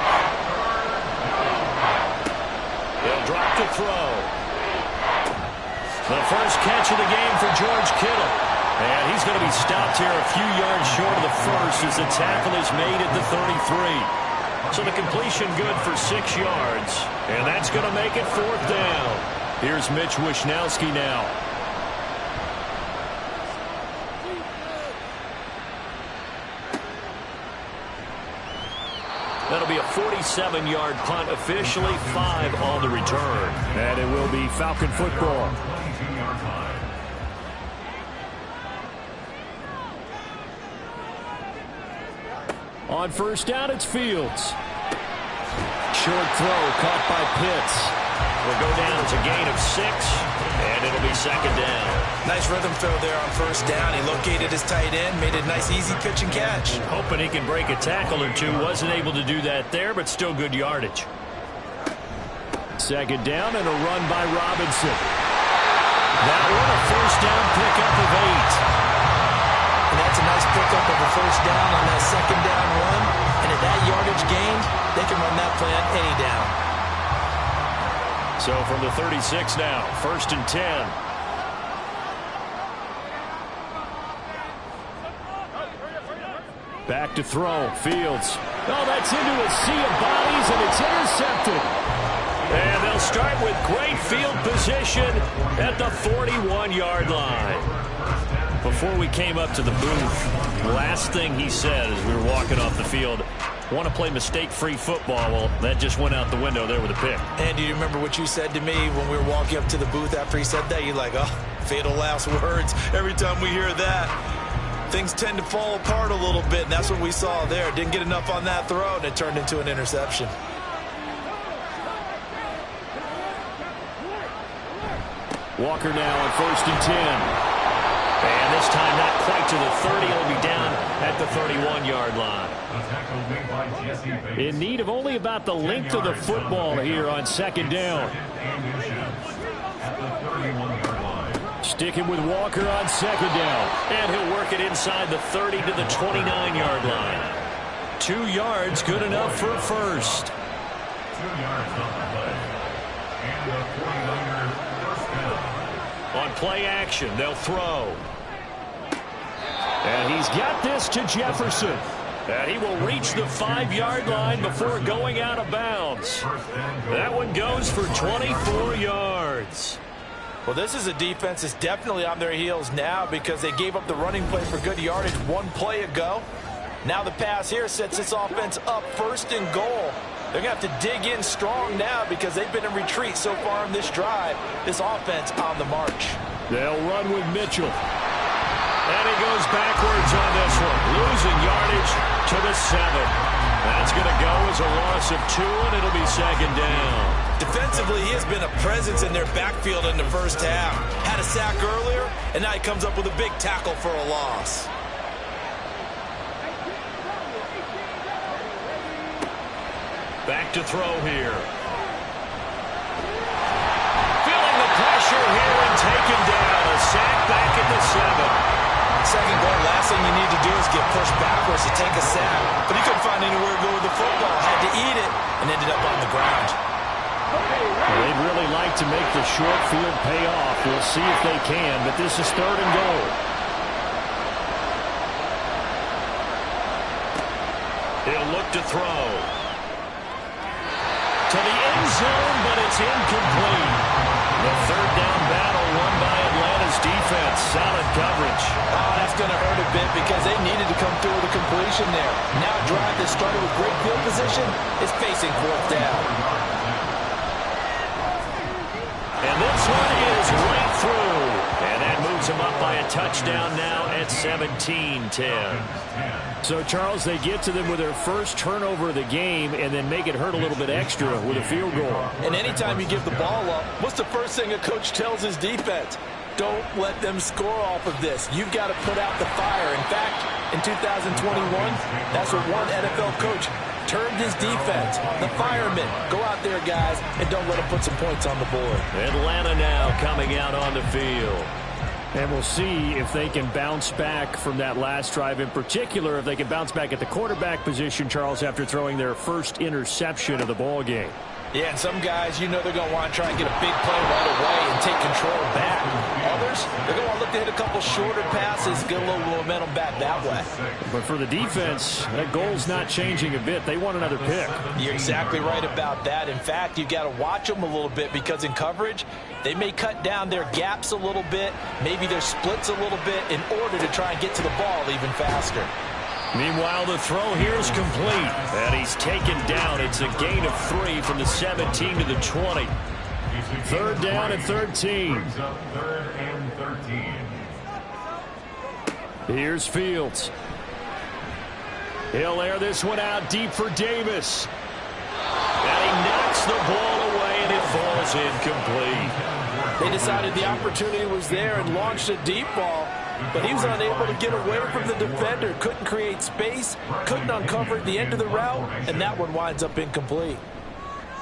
They'll drop to throw. The first catch of the game for George Kittle. And he's going to be stopped here a few yards short of the first as the tackle is made at the 33. So the completion good for 6 yards. And that's going to make it 4th down. Here's Mitch Wishnowsky now. That'll be a 47-yard punt, officially 5 on the return. And it will be Falcon football. 22-yard line. On first down, it's Fields. Short throw caught by Pitts. Will go down. It's a gain of 6, and it'll be 2nd down. Nice rhythm throw there on first down. He located his tight end, made a nice easy pitch and catch. Hoping he can break a tackle or two. Wasn't able to do that there, but still good yardage. 2nd down and a run by Robinson. That one a first down pickup of 8. And that's a nice pickup of a first down on that 2nd down run. And at that yardage gained, they can run that play on any down. So from the 36 now, 1st and 10. Back to throw. Fields. Oh, that's into a sea of bodies, and it's intercepted. And they'll start with great field position at the 41-yard line. Before we came up to the booth, last thing he said as we were walking off the field, want to play mistake-free football. Well, that just went out the window there with a pick. And do you remember what you said to me when we were walking up to the booth after he said that? You're like, oh, fatal last words. Every time we hear that, things tend to fall apart a little bit, and that's what we saw there. Didn't get enough on that throw, and it turned into an interception. Walker now on 1st and 10. And this time not quite to the 30. It'll be down at the 31-yard line. In need of only about the length of the football here on 2nd down. Sticking with Walker on 2nd down. And he'll work it inside the 30 to the 29-yard line. 2 yards, good enough for a first. 2 yards on the play. And the 49ers first down. On play action, they'll throw. And he's got this to Jefferson. And he will reach the 5-yard line before going out of bounds. That one goes for 24 yards. Well, this is a defense that's definitely on their heels now because they gave up the running play for good yardage 1 play ago. Now the pass here sets this offense up 1st and goal. They're going to have to dig in strong now because they've been in retreat so far in this drive. This offense on the march. They'll run with Mitchell. And he goes backwards on this one, losing yardage to the 7. That's going to go as a loss of 2, and it'll be 2nd down. Defensively, he has been a presence in their backfield in the first half. Had a sack earlier, and now he comes up with a big tackle for a loss. Back to throw here. Feeling the pressure here and taken down. A sack back at the 7. 2nd goal, last thing you need to do is get pushed backwards to take a sack. But he couldn't find anywhere to go with the football. Had to eat it and ended up on the ground. Well, they'd really like to make the short field pay off. We'll see if they can, but this is 3rd and goal. He'll look to throw. To the end zone, but it's incomplete. The 3rd down battle won by Atlanta's defense. Solid coverage. Oh, that's going to hurt a bit because they needed to come through with a completion there. Now a drive that started with great field position is facing 4th down. And this one is right through. And that moves him up by a touchdown now at 17-10. So, Charles, they get to them with their first turnover of the game and then make it hurt a little bit extra with a field goal. And anytime you give the ball up, what's the first thing a coach tells his defense? Don't let them score off of this. You've got to put out the fire. In fact, in 2021, that's what one NFL coach termed his defense. The firemen. Go out there, guys, and don't let them put some points on the board. Atlanta now coming out on the field. And we'll see if they can bounce back from that last drive, in particular, if they can bounce back at the quarterback position, Charles, after throwing their first interception of the ball game. Yeah, and some guys, you know they're going to want to try and get a big play right away and take control back. Others, they're going to look to hit a couple shorter passes, get a little momentum back that way. But for the defense, that goal's not changing a bit. They want another pick. You're exactly right about that. In fact, you've got to watch them a little bit because in coverage, they may cut down their gaps a little bit, maybe their splits a little bit in order to try and get to the ball even faster. Meanwhile, the throw here is complete. And he's taken down. It's a gain of 3 from the 17 to the 20. 3rd down and 13. 3rd and 13. Here's Fields. He'll air this one out deep for Davis. And he knocks the ball away, and it falls incomplete. They decided the opportunity was there and launched a deep ball, but he was unable to get away from the defender. Couldn't create space, couldn't uncover the end of the route, and that one winds up incomplete.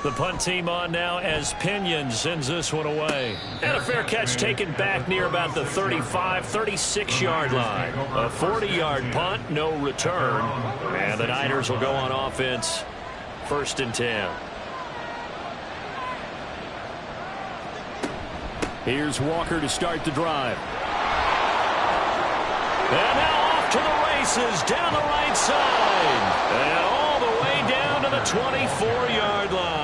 The punt team on now as Pinion sends this one away. And a fair catch taken back near about the 35, 36-yard line. A 40-yard punt, no return. And the Niners will go on offense, 1st and 10. Here's Walker to start the drive. And now off to the races down the right side. And all the way down to the 24-yard line.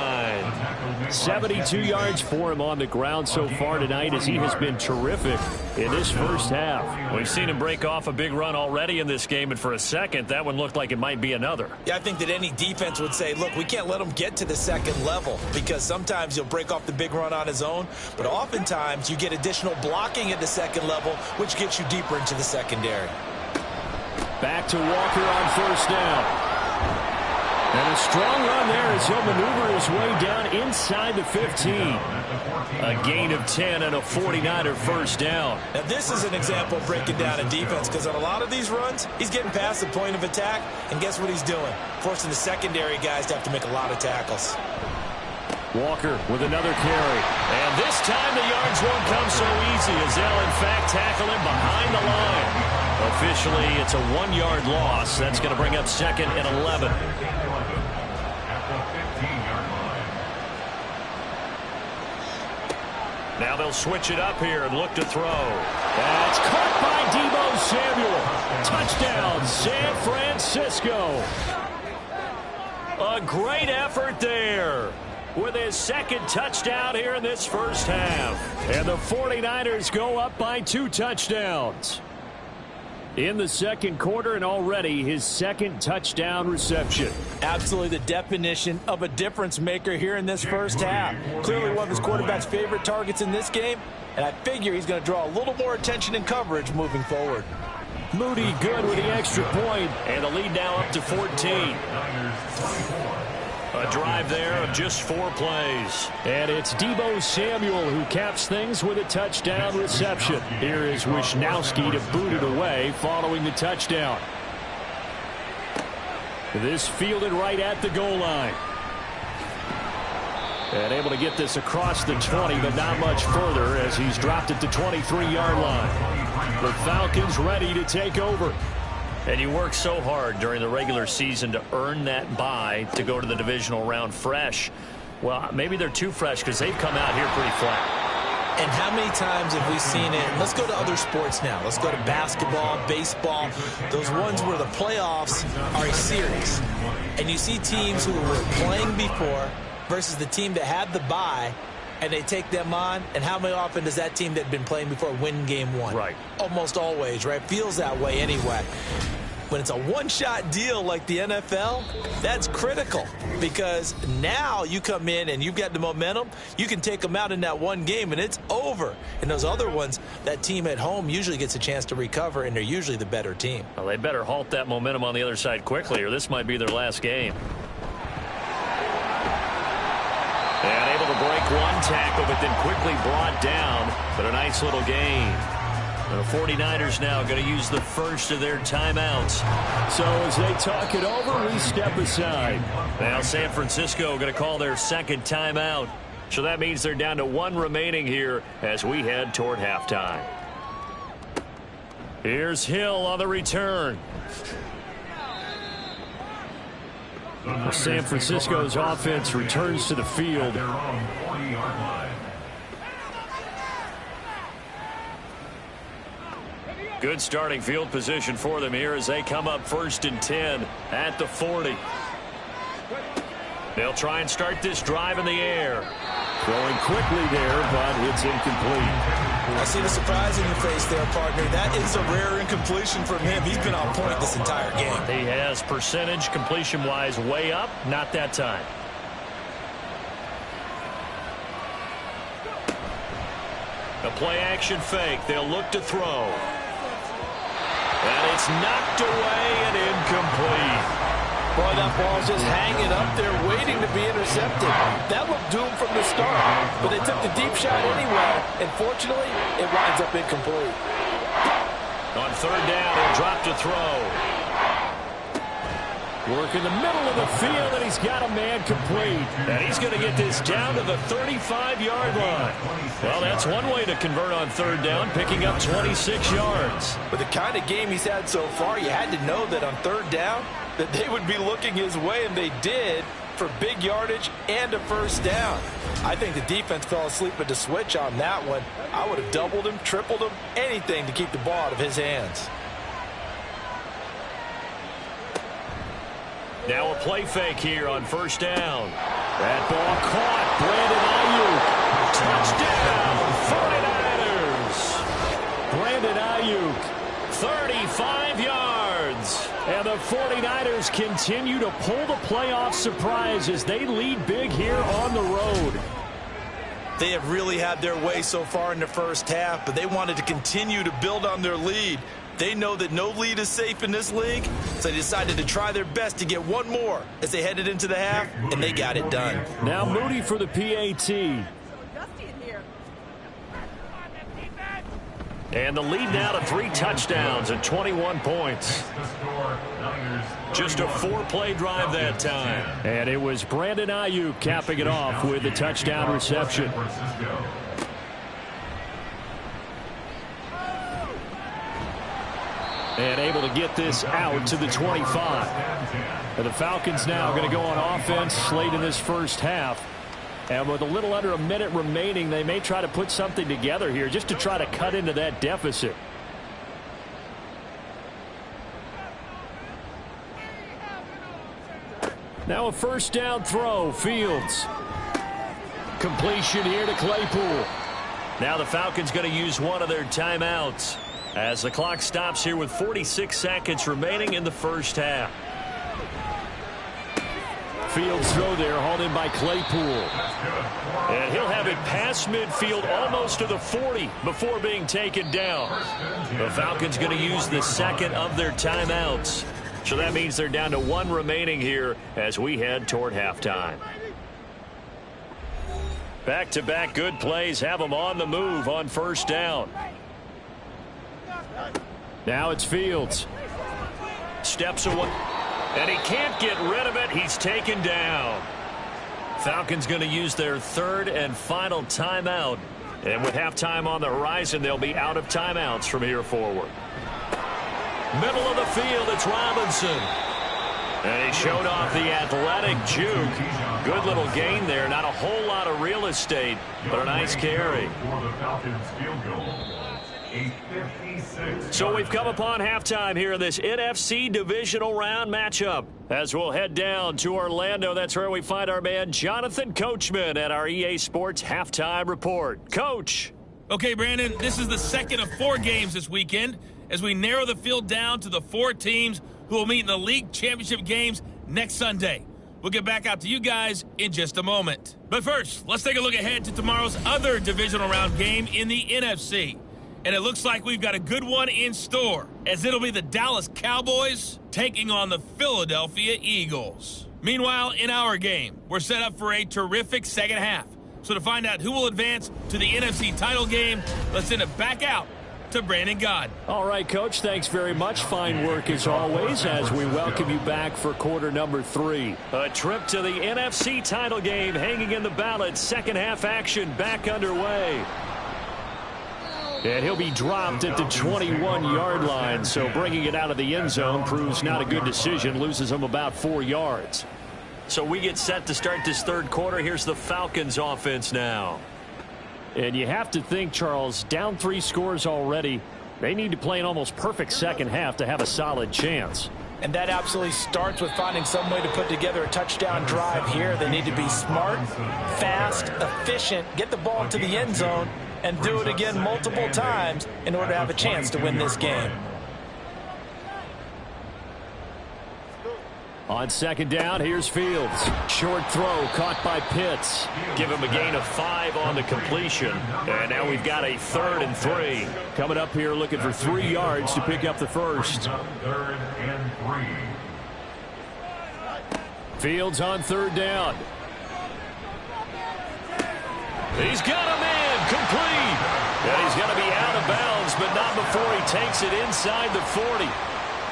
72 yards for him on the ground so far tonight as he has been terrific in this first half. We've seen him break off a big run already in this game, and for a second, that one looked like it might be another. Yeah, I think that any defense would say, look, we can't let him get to the second level because sometimes he'll break off the big run on his own, but oftentimes you get additional blocking at the second level, which gets you deeper into the secondary. Back to Walker on 1st down. And a strong run there as he'll maneuver his way down inside the 15. A gain of 10 and a 49er first down. Now this is an example of breaking down a defense because on a lot of these runs, he's getting past the point of attack, and guess what he's doing? Forcing the secondary guys to have to make a lot of tackles. Walker with another carry. And this time the yards won't come so easy as they'll in fact tackle him behind the line. Officially, it's a 1-yard loss. That's going to bring up 2nd and 11. Now they'll switch it up here and look to throw. That's caught by Deebo Samuel. Touchdown, San Francisco. A great effort there with his 2nd touchdown here in this first half. And the 49ers go up by 2 touchdowns. In the second quarter, and already his second touchdown reception. Absolutely the definition of a difference maker here in this first half. Clearly one of his quarterback's favorite targets in this game, and I figure he's going to draw a little more attention and coverage moving forward. Moody good with the extra point, and the lead now up to 14. A drive there of just 4 plays. And it's Deebo Samuel who caps things with a touchdown reception. Here is Wisnowski to boot it away following the touchdown. This fielded right at the goal line. And able to get this across the 20, but not much further as he's dropped it to 23-yard line. The Falcons ready to take over. And you work so hard during the regular season to earn that bye to go to the divisional round fresh. Well, maybe they're too fresh because they've come out here pretty flat. And how many times have we seen it? Let's go to other sports now. Let's go to basketball, baseball, those ones where the playoffs are a series. And you see teams who were playing before versus the team that had the bye, and they take them on, and how many often does that team that had been playing before win game one? Right. Almost always, right? Feels that way anyway. When it's a one-shot deal like the NFL, that's critical because now you come in and you've got the momentum. You can take them out in that one game, and it's over. And those other ones, that team at home usually gets a chance to recover, and they're usually the better team. Well, they better halt that momentum on the other side quickly, or this might be their last game. And able to break one tackle, but then quickly brought down. But a nice little gain. The 49ers now going to use the first of their timeouts. So as they talk it over, we step aside. Now San Francisco going to call their second timeout. So that means they're down to 1 remaining here as we head toward halftime. Here's Hill on the return. San Francisco's offense returns to the field. Good starting field position for them here as they come up 1st and 10 at the 40. They'll try and start this drive in the air. Throwing quickly there, but it's incomplete. I see the surprise in your face there, partner. That is a rare incompletion from him. He's been on point this entire game. He has percentage completion-wise way up, not that time. A play-action fake. They'll look to throw. And it's knocked away and incomplete. Boy, that ball's just hanging up there waiting to be intercepted. That looked doomed from the start, but they took the deep shot anyway, and fortunately, it winds up incomplete. On 3rd down, he'll drop to throw. Work in the middle of the field, and he's got a man complete. And he's going to get this down to the 35-yard line. Well, that's one way to convert on 3rd down, picking up 26 yards. With the kind of game he's had so far, you had to know that on 3rd down, that they would be looking his way, and they did, for big yardage and a 1st down. I think the defense fell asleep at the switch on that one. I would have doubled him, tripled him, anything to keep the ball out of his hands. Now a play fake here on 1st down. That ball caught. Brandon Ayuk. Touchdown, 49ers. Brandon Ayuk, 35 yards. And the 49ers continue to pull the playoff surprise as they lead big here on the road. They have really had their way so far in the first half, but they wanted to continue to build on their lead. They know that no lead is safe in this league, so they decided to try their best to get one more as they headed into the half, and they got it done. Now Moody for the PAT. And the lead now to 3 touchdowns and 21 points. Just a 4-play drive that time. And it was Brandon Ayuk capping it off with a touchdown reception. And able to get this out to the 25. And the Falcons now going to go on offense late in this first half. And with a little under a minute remaining, they may try to put something together here just to try to cut into that deficit. Now a 1st down throw, Fields. Completion here to Claypool. Now the Falcons going to use one of their timeouts. As the clock stops here with 46 seconds remaining in the first half. Fields throw there, hauled in by Claypool. And he'll have it past midfield almost to the 40 before being taken down. The Falcons going to use the second of their timeouts. So that means they're down to one remaining here as we head toward halftime. Back-to-back good plays have them on the move on first down. Now it's Fields. Steps away. And he can't get rid of it. He's taken down. Falcons going to use their third and final timeout. And with halftime on the horizon, they'll be out of timeouts from here forward. Middle of the field, it's Robinson. And he showed off the athletic juke. Good little gain there. Not a whole lot of real estate, but a nice carry. So we've come upon halftime here in this NFC divisional round matchup. As we'll head down to Orlando, that's where we find our man Jonathan Coachman at our EA Sports Halftime Report. Coach. Okay, Brandon, this is the second of 4 games this weekend as we narrow the field down to the 4 teams who will meet in the league championship games next Sunday. We'll get back out to you guys in just a moment. But first, let's take a look ahead to tomorrow's other divisional round game in the NFC. And it looks like we've got a good one in store, as it'll be the Dallas Cowboys taking on the Philadelphia Eagles. Meanwhile, in our game, we're set up for a terrific second half. So to find out who will advance to the NFC title game, let's send it back out to Brandon Gaud. All right, Coach, thanks very much. Fine work as always as we welcome you back for quarter number 3. A trip to the NFC title game hanging in the balance. Second half action back underway. And he'll be dropped at the 21-yard line, so bringing it out of the end zone proves not a good decision, loses him about 4 yards. So we get set to start this third quarter. Here's the Falcons offense now. And you have to think, Charles, down 3 scores already. They need to play an almost perfect second half to have a solid chance. And that absolutely starts with finding some way to put together a touchdown drive here. They need to be smart, fast, efficient, get the ball to the end zone, and do it again multiple times in order to have a chance to win this game. On second down, here's Fields. Short throw caught by Pitts. Give him a gain of 5 on the completion. And now we've got a 3rd and 3. Coming up here looking for 3 yards to pick up the first. 3rd and 3. Fields on 3rd down. He's got a man complete. And he's going to be out of bounds, but not before he takes it inside the 40.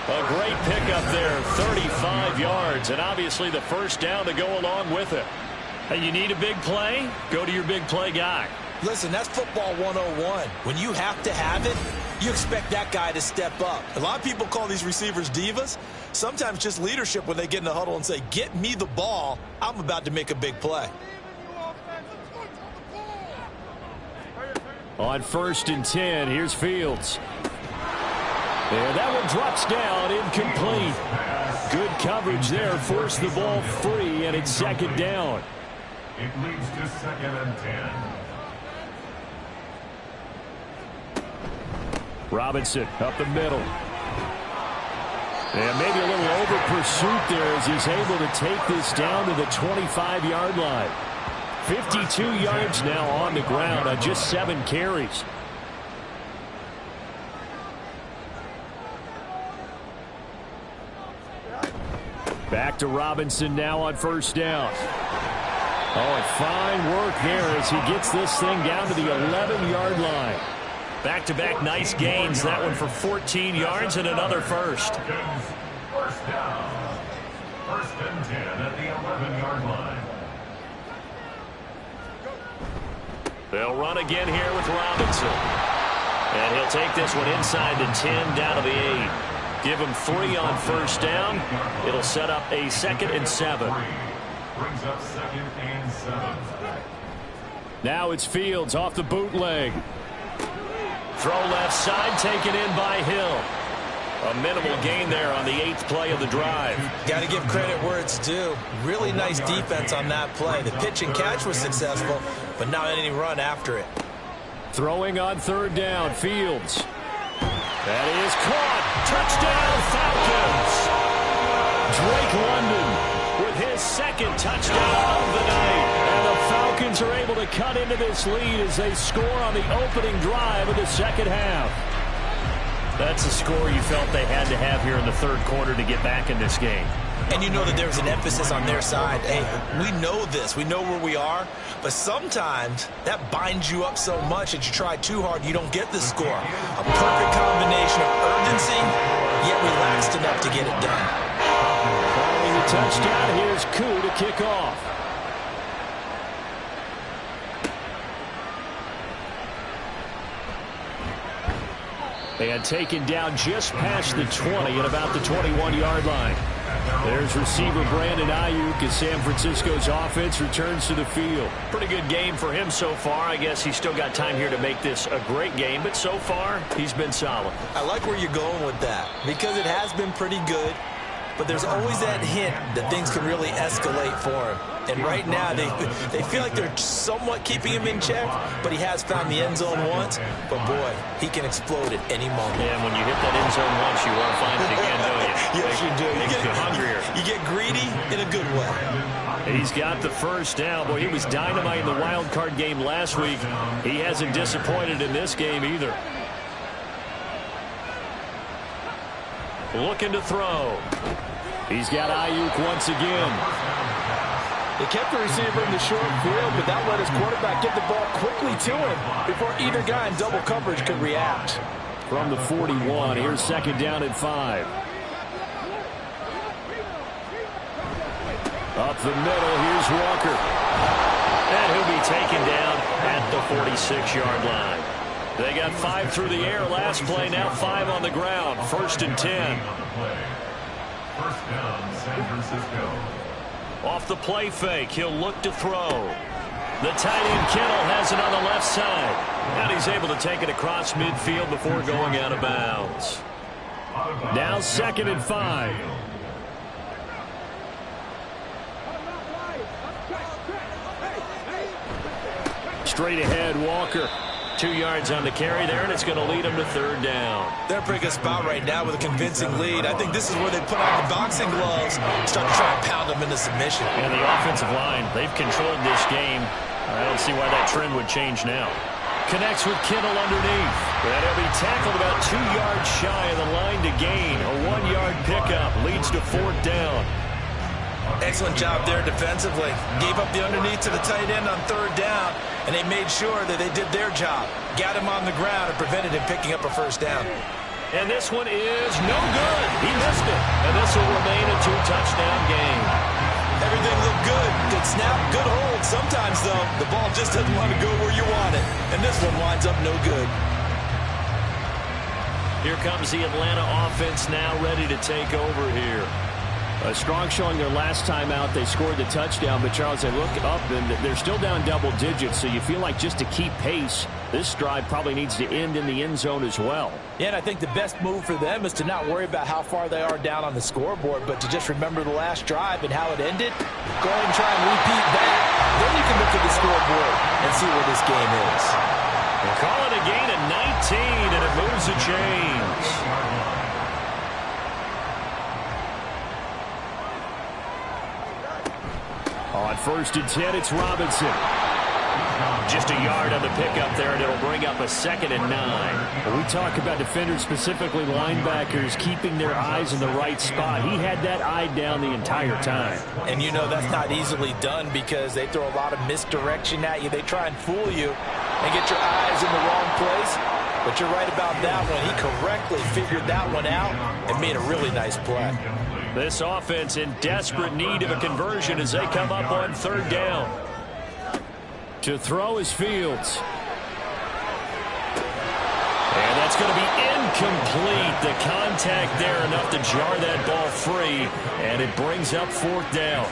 A great pickup there, 35 yards, and obviously the first down to go along with it. Hey, you need a big play? Go to your big play guy. Listen, that's football 101. When you have to have it, you expect that guy to step up. A lot of people call these receivers divas. Sometimes just leadership when they get in the huddle and say, get me the ball. I'm about to make a big play. On 1st and 10, here's Fields. And that one drops down, incomplete. Good coverage there, forced the ball free, and it's second down. It leads to 2nd and 10. Robinson up the middle. And maybe a little over pursuit there as he's able to take this down to the 25-yard line. 52 yards now on the ground on just 7 carries. Back to Robinson now on 1st down. Oh, and fine work there as he gets this thing down to the 11-yard line. Back-to-back nice gains. That one for 14 yards and another first. First down. 1st and 10 at the 11-yard line. They'll run again here with Robinson. And he'll take this one inside the 10 down to the 8. Give him 3 on 1st down. It'll set up a 2nd and 7. Brings up 2nd and 7. Now it's Fields off the bootleg. Throw left side, taken in by Hill. A minimal gain there on the 8th play of the drive. Got to give credit where it's due. Really nice defense on that play. The pitch and catch was successful, but not any run after it. Throwing on 3rd down, Fields. That is caught. Touchdown, Falcons. Drake London with his second touchdown of the night. And the Falcons are able to cut into this lead as they score on the opening drive of the second half. That's a score you felt they had to have here in the third quarter to get back in this game. And you know that there's an emphasis on their side. Hey, we know this. We know where we are. But sometimes that binds you up so much that you try too hard, you don't get the score. A perfect combination of urgency, yet relaxed enough to get it done. Following the touchdown, here's Koo to kick off. And taken down just past the 20 at about the 21-yard line. There's receiver Brandon Ayuk as San Francisco's offense returns to the field. Pretty good game for him so far. I guess he's still got time here to make this a great game, but so far, he's been solid. I like where you're going with that because it has been pretty good, but there's always that hint that things can really escalate for him. And right now, they feel like they're somewhat keeping him in check, but he has found the end zone once. But, boy, he can explode at any moment. Yeah, when you hit that end zone once, you want to find it again, don't you? Yes, you do. Makes you hungrier. You get greedy in a good way. He's got the first down. Boy, he was dynamite in the wild card game last week. He hasn't disappointed in this game either. Looking to throw. He's got Ayuk once again. They kept the receiver in the short field, but that let his quarterback get the ball quickly to him before either guy in double coverage could react. From the 41, here's second down and 5. Up the middle, here's Walker. And he'll be taken down at the 46-yard line. They got 5 through the air last play, now 5 on the ground. First and 10. First down, San Francisco. Off the play fake, he'll look to throw. The tight end Kittle has it on the left side. And he's able to take it across midfield before going out of bounds. Now second and 5. Straight ahead, Walker. 2 yards on the carry there, and it's going to lead him to third down. They're in a pretty good spot right now with a convincing lead. I think this is where they put on the boxing gloves, start to try and pound them into submission. And the offensive line, they've controlled this game. I don't see why that trend would change now. Connects with Kittle underneath. And he'll be tackled about 2 yards shy of the line to gain. A 1-yard pickup leads to fourth down. Excellent job there defensively. Gave up the underneath to the tight end on third down, and they made sure that they did their job. Got him on the ground and prevented him picking up a first down. And this one is no good. He missed it. And this will remain a 2-touchdown game. Everything looked good. Good snap, good hold. Sometimes, though, the ball just doesn't want to go where you want it. And this one winds up no good. Here comes the Atlanta offense now ready to take over here. A strong showing their last time out. They scored the touchdown, but Charles, they look up and they're still down double digits, so you feel like just to keep pace, this drive probably needs to end in the end zone as well. Yeah, and I think the best move for them is to not worry about how far they are down on the scoreboard, but to just remember the last drive and how it ended. Go ahead and try and repeat that. Then you can look at the scoreboard and see where this game is. We'll call it a gain of 19, and it moves the chains. On first and 10, it's Robinson. Just a yard on the pickup there, and it'll bring up a second and 9. When we talk about defenders, specifically linebackers, keeping their eyes in the right spot. He had that eye down the entire time. And you know that's not easily done because they throw a lot of misdirection at you. They try and fool you and get your eyes in the wrong place. But you're right about that one. He correctly figured that one out and made a really nice play. This offense in desperate need of a conversion as they come up on third down. To throw is Fields. And that's going to be incomplete. The contact there enough to jar that ball free. And it brings up fourth down.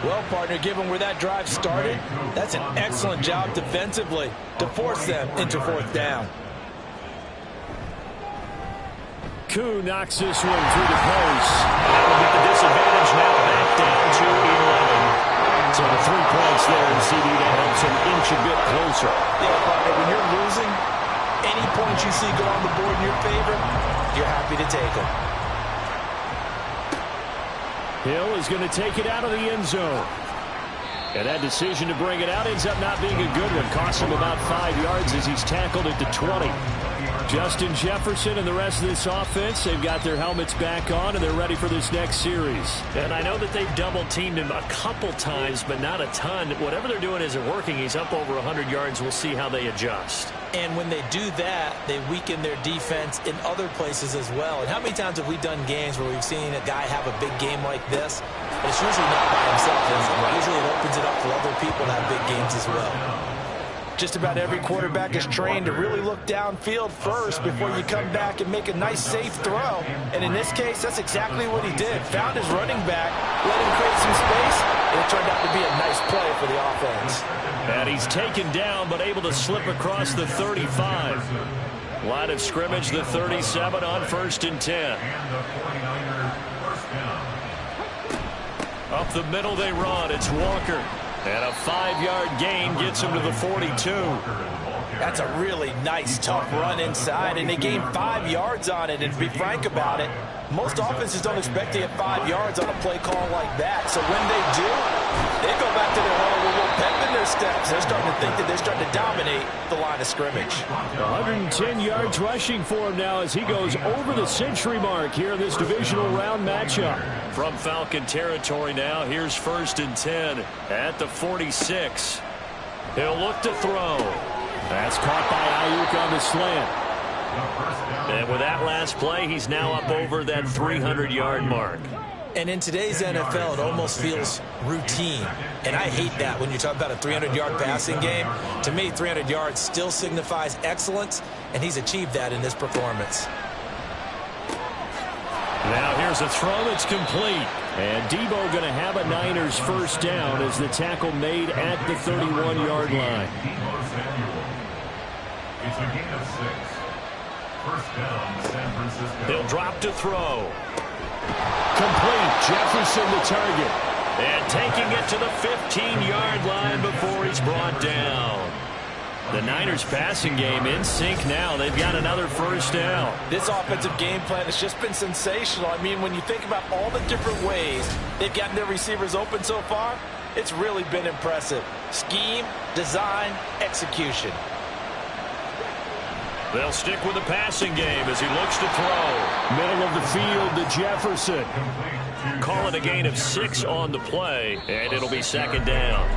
Well, partner, given where that drive started, that's an excellent job defensively to force them into fourth down. Koo knocks this one through the post. That will get the disadvantage now back down to 11. So the 3 points there, and CD that helps him inch a bit closer. Yeah, partner, when you're losing, any points you see go on the board in your favor, you're happy to take them. Hill is going to take it out of the end zone. And that decision to bring it out ends up not being a good one. Costs him about 5 yards as he's tackled at the 20. Justin Jefferson and the rest of this offense, they've got their helmets back on, and they're ready for this next series. And I know that they've double-teamed him a couple times, but not a ton. Whatever they're doing isn't working. He's up over 100 yards. We'll see how they adjust. And when they do that, they weaken their defense in other places as well. And how many times have we done games where we've seen a guy have a big game like this? But it's usually not by himself, is it? Usually it opens it up for other people to have big games as well. Just about every quarterback is trained to really look downfield first before you come back and make a nice, safe throw. And in this case, that's exactly what he did. Found his running back, let him create some space, and it turned out to be a nice play for the offense. And he's taken down, but able to slip across the 35. Line of scrimmage, the 37 on 1st and 10. Up the middle they run. It's Walker. And a 5-yard gain gets him to the 42. That's a really nice, tough run inside, and they gained 5 yards on it. And to be frank about it, most offenses don't expect to get 5 yards on a play call like that. So when they do, they go back to their hole with a little pep in their steps. They're starting to think that they're starting to dominate the line of scrimmage. 110 yards rushing for him now as he goes over the century mark here in this divisional round matchup. From Falcon territory now, here's 1st and 10 at the 46. He'll look to throw. That's caught by Ayuk on the slant. And with that last play, he's now up over that 300-yard mark. And in today's NFL, it almost feels routine. And I hate that when you talk about a 300-yard passing game. To me, 300 yards still signifies excellence, and he's achieved that in this performance. Now here's a throw that's complete. And Debo going to have a Niners first down as the tackle made at the 31-yard line. It's a gain of 6. First down, San Francisco. He'll drop to throw. Complete. Jefferson the target. And taking it to the 15-yard line before he's brought down. The Niners passing game in sync now. They've got another first down. This offensive game plan has just been sensational. I mean, when you think about all the different ways they've gotten their receivers open so far, it's really been impressive. Scheme, design, execution. They'll stick with the passing game as he looks to throw. Middle of the field to Jefferson. Call it a gain of 6 on the play, and it'll be 2nd down.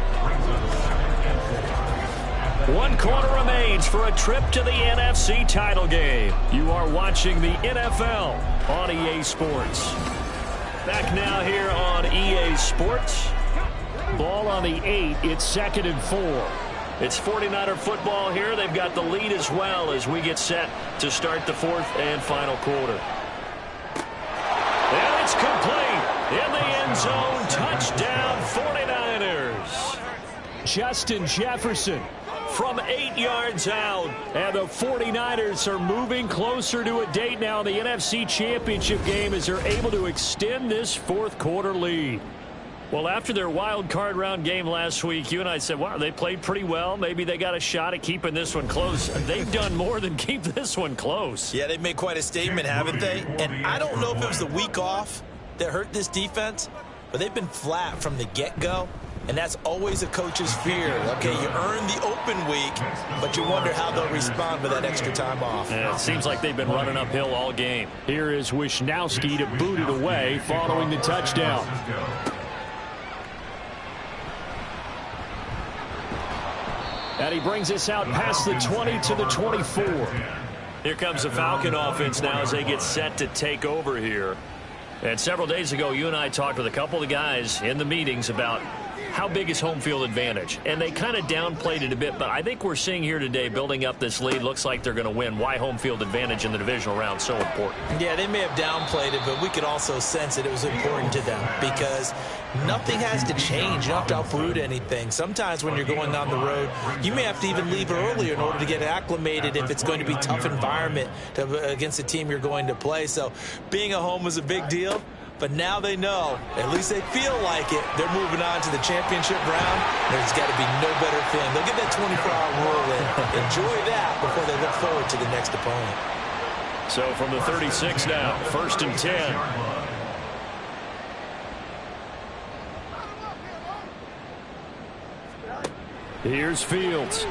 1 quarter remains for a trip to the NFC title game. You are watching the NFL on EA Sports. Back now here on EA Sports. Ball on the 8. It's 2nd and 4. It's 49er football here. They've got the lead as well as we get set to start the 4th and final quarter. And it's complete. In the end zone. Touchdown 49ers. Justin Jefferson from 8 yards out. And the 49ers are moving closer to a date now in the NFC Championship game as they're able to extend this 4th quarter lead. Well, after their wild card round game last week, you and I said, wow, they played pretty well. Maybe they got a shot at keeping this one close. They've done more than keep this one close. Yeah, they've made quite a statement, haven't they? And I don't know if it was the week off that hurt this defense, but they've been flat from the get-go. And that's always a coach's fear. Okay, you earn the open week, but you wonder how they'll respond with that extra time off. Yeah, it seems like they've been running uphill all game. Here is Wisnowski to boot it away following the touchdown. And he brings us out past the 20 to the 24. Here comes the Falcon offense now as they get set to take over here. And several days ago, you and I talked with a couple of guys in the meetings about how big is home field advantage. And they kind of downplayed it a bit, but I think we're seeing here today, building up this lead, looks like they're going to win. Why home field advantage in the divisional round so important? Yeah, they may have downplayed it, but we could also sense that it was important to them because nothing has to change. You don't have to uproot anything. Sometimes when you're going down the road, you may have to even leave earlier in order to get acclimated if it's going to be a tough environment against the team you're going to play. So being at home is a big deal. but now they know, at least they feel like it, they're moving on to the championship round. There's got to be no better feeling. They'll get that 24-hour rule in. Enjoy that before they look forward to the next opponent. So from the 36 now, 1st and 10. Here's Fields.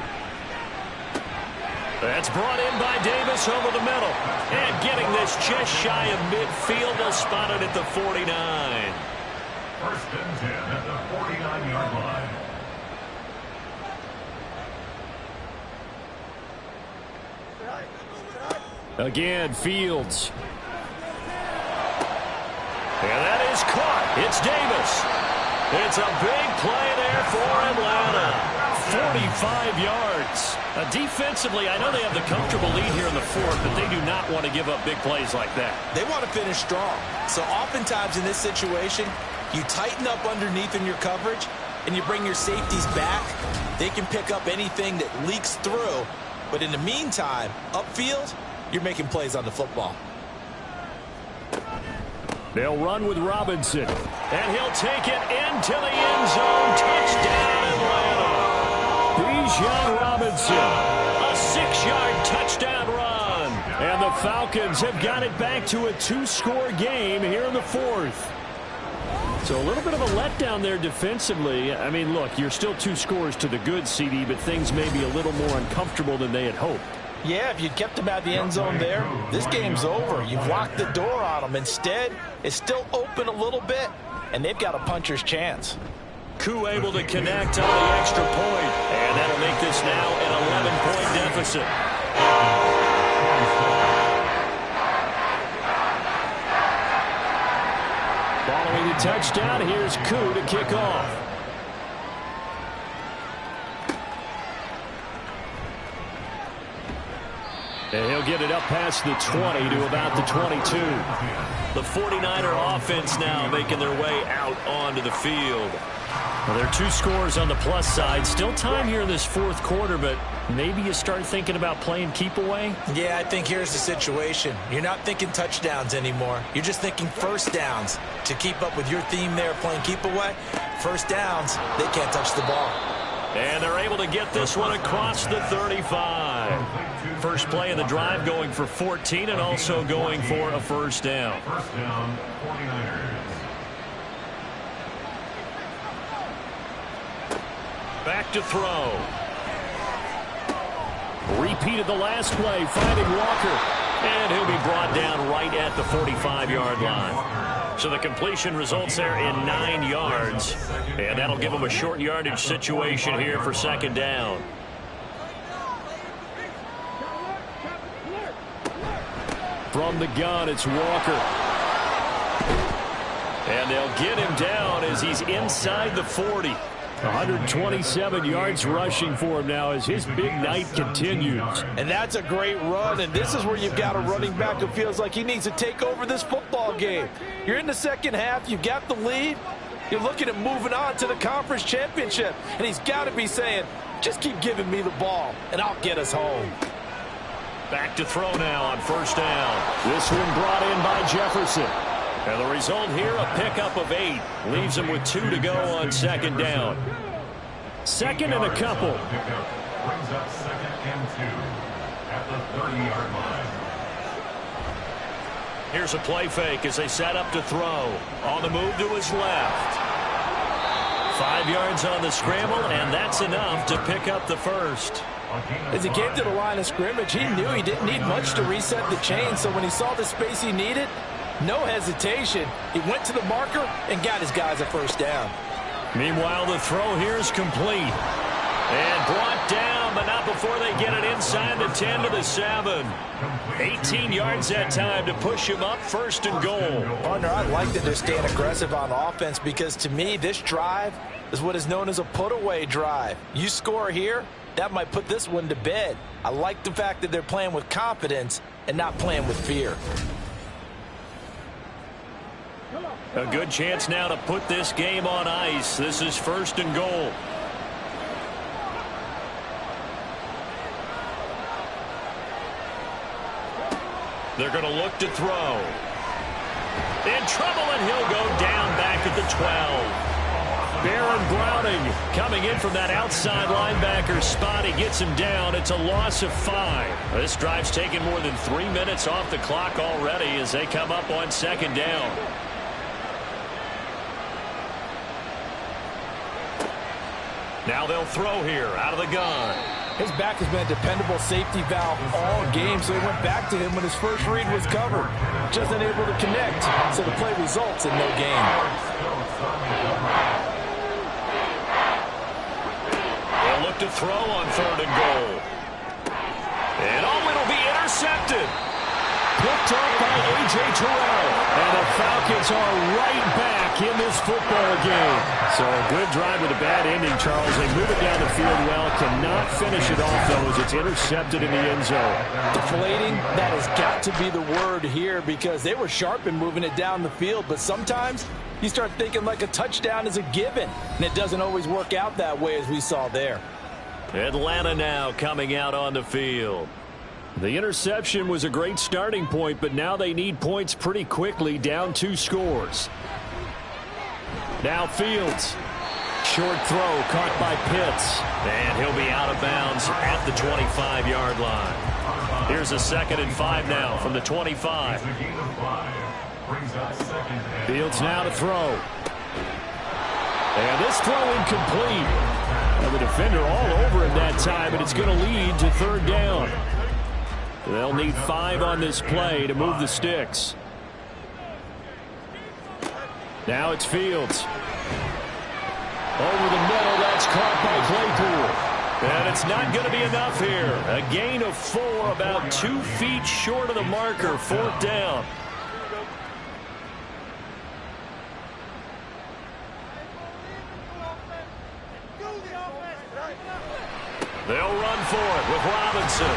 That's brought in by Davis over the middle. And getting this just shy of midfield. They'll spot it at the 49. 1st and 10 at the 49-yard line. Again, Fields. And that is caught. It's Davis. It's a big play there for Atlanta. 45 yards. Defensively, I know they have the comfortable lead here in the 4th, but they do not want to give up big plays like that. They want to finish strong. So oftentimes in this situation, you tighten up underneath in your coverage, and you bring your safeties back. They can pick up anything that leaks through. But in the meantime, upfield, you're making plays on the football. They'll run with Robinson, and he'll take it into the end zone. Touchdown, Atlanta. Bijan Robinson, a 6-yard touchdown run. And the Falcons have got it back to a 2-score game here in the 4th. So a little bit of a letdown there defensively. I mean, look, you're still 2 scores to the good, CD, but things may be a little more uncomfortable than they had hoped. Yeah, if you'd kept them out the end zone there, this game's over. You've locked the door on them. Instead, it's still open a little bit, and they've got a puncher's chance. Koo able to connect on the extra point, and that'll make this now an 11-point deficit. Following the touchdown, here's Koo to kick off. And he'll get it up past the 20 to about the 22. The 49er offense now making their way out onto the field. Well, there are 2 scores on the plus side. Still time here in this 4th quarter, but maybe you start thinking about playing keep away? Yeah, I think here's the situation. You're not thinking touchdowns anymore. You're just thinking first downs. To keep up with your theme there, playing keep away, first downs, they can't touch the ball. And they're able to get this one across the 35. First play of the drive going for 14 and also going for a first down. First down, 49ers. Back to throw. Repeated the last play, finding Walker. And he'll be brought down right at the 45-yard line. So the completion results there in 9 yards. And that'll give them a short yardage situation here for second down. From the gun, it's Walker. And they'll get him down as he's inside the 40. 127 yards rushing for him now as his big night continues. And that's a great run, and this is where you've got a running back who feels like he needs to take over this football game. You're in the second half, you've got the lead, you're looking at moving on to the conference championship, and he's got to be saying, just keep giving me the ball, and I'll get us home. Back to throw now on first down. This one brought in by Jefferson. And the result here, a pickup of 8. Leaves him with 2 to go on second down. Second and a couple. Brings up 2nd and 2 at the 30-yard line. Here's a play fake as they set up to throw. On the move to his left. 5 yards on the scramble, and that's enough to pick up the first. As he came to the line of scrimmage, he knew he didn't need much to reset the chain, so when he saw the space he needed, no hesitation. He went to the marker and got his guys a first down. Meanwhile, the throw here is complete. And brought down, but not before they get it inside the 10 to the 7. 18 yards that time to push him up, first and goal. Partner, I like that they're staying aggressive on offense because to me, this drive is what is known as a put-away drive. You score here, that might put this one to bed. I like the fact that they're playing with confidence and not playing with fear. A good chance now to put this game on ice. This is first and goal. They're going to look to throw. In trouble, and he'll go down back at the 12. Baron Browning coming in from that outside linebacker spot. He gets him down. It's a loss of 5. This drive's taken more than 3 minutes off the clock already as they come up on second down. Now they'll throw here out of the gun. His back has been a dependable safety valve all game, so he went back to him when his first read was covered. Just unable to connect, so the play results in no gain. They'll look to throw on 3rd and goal. And it'll be intercepted. Picked up by A.J. Terrell. And the Falcons are right back in this football game. So a good drive with a bad ending, Charles. They move it down the field well. Cannot finish it off, though, as it's intercepted in the end zone. Deflating, that has got to be the word here because they were sharp in moving it down the field. But sometimes you start thinking like a touchdown is a given. And it doesn't always work out that way as we saw there. Atlanta now coming out on the field. The interception was a great starting point, but now they need points pretty quickly, down 2 scores. Now Fields. Short throw caught by Pitts. And he'll be out of bounds at the 25-yard line. Here's a 2nd and 5 now from the 25. Fields now to throw. And this throw incomplete. And the defender all over him that time, and it's going to lead to 3rd down. They'll need 5 on this play to move the sticks. Now it's Fields. Over the middle, that's caught by Claypool. And it's not going to be enough here. A gain of 4, about 2 feet short of the marker, 4th down. They'll run for it with Robinson.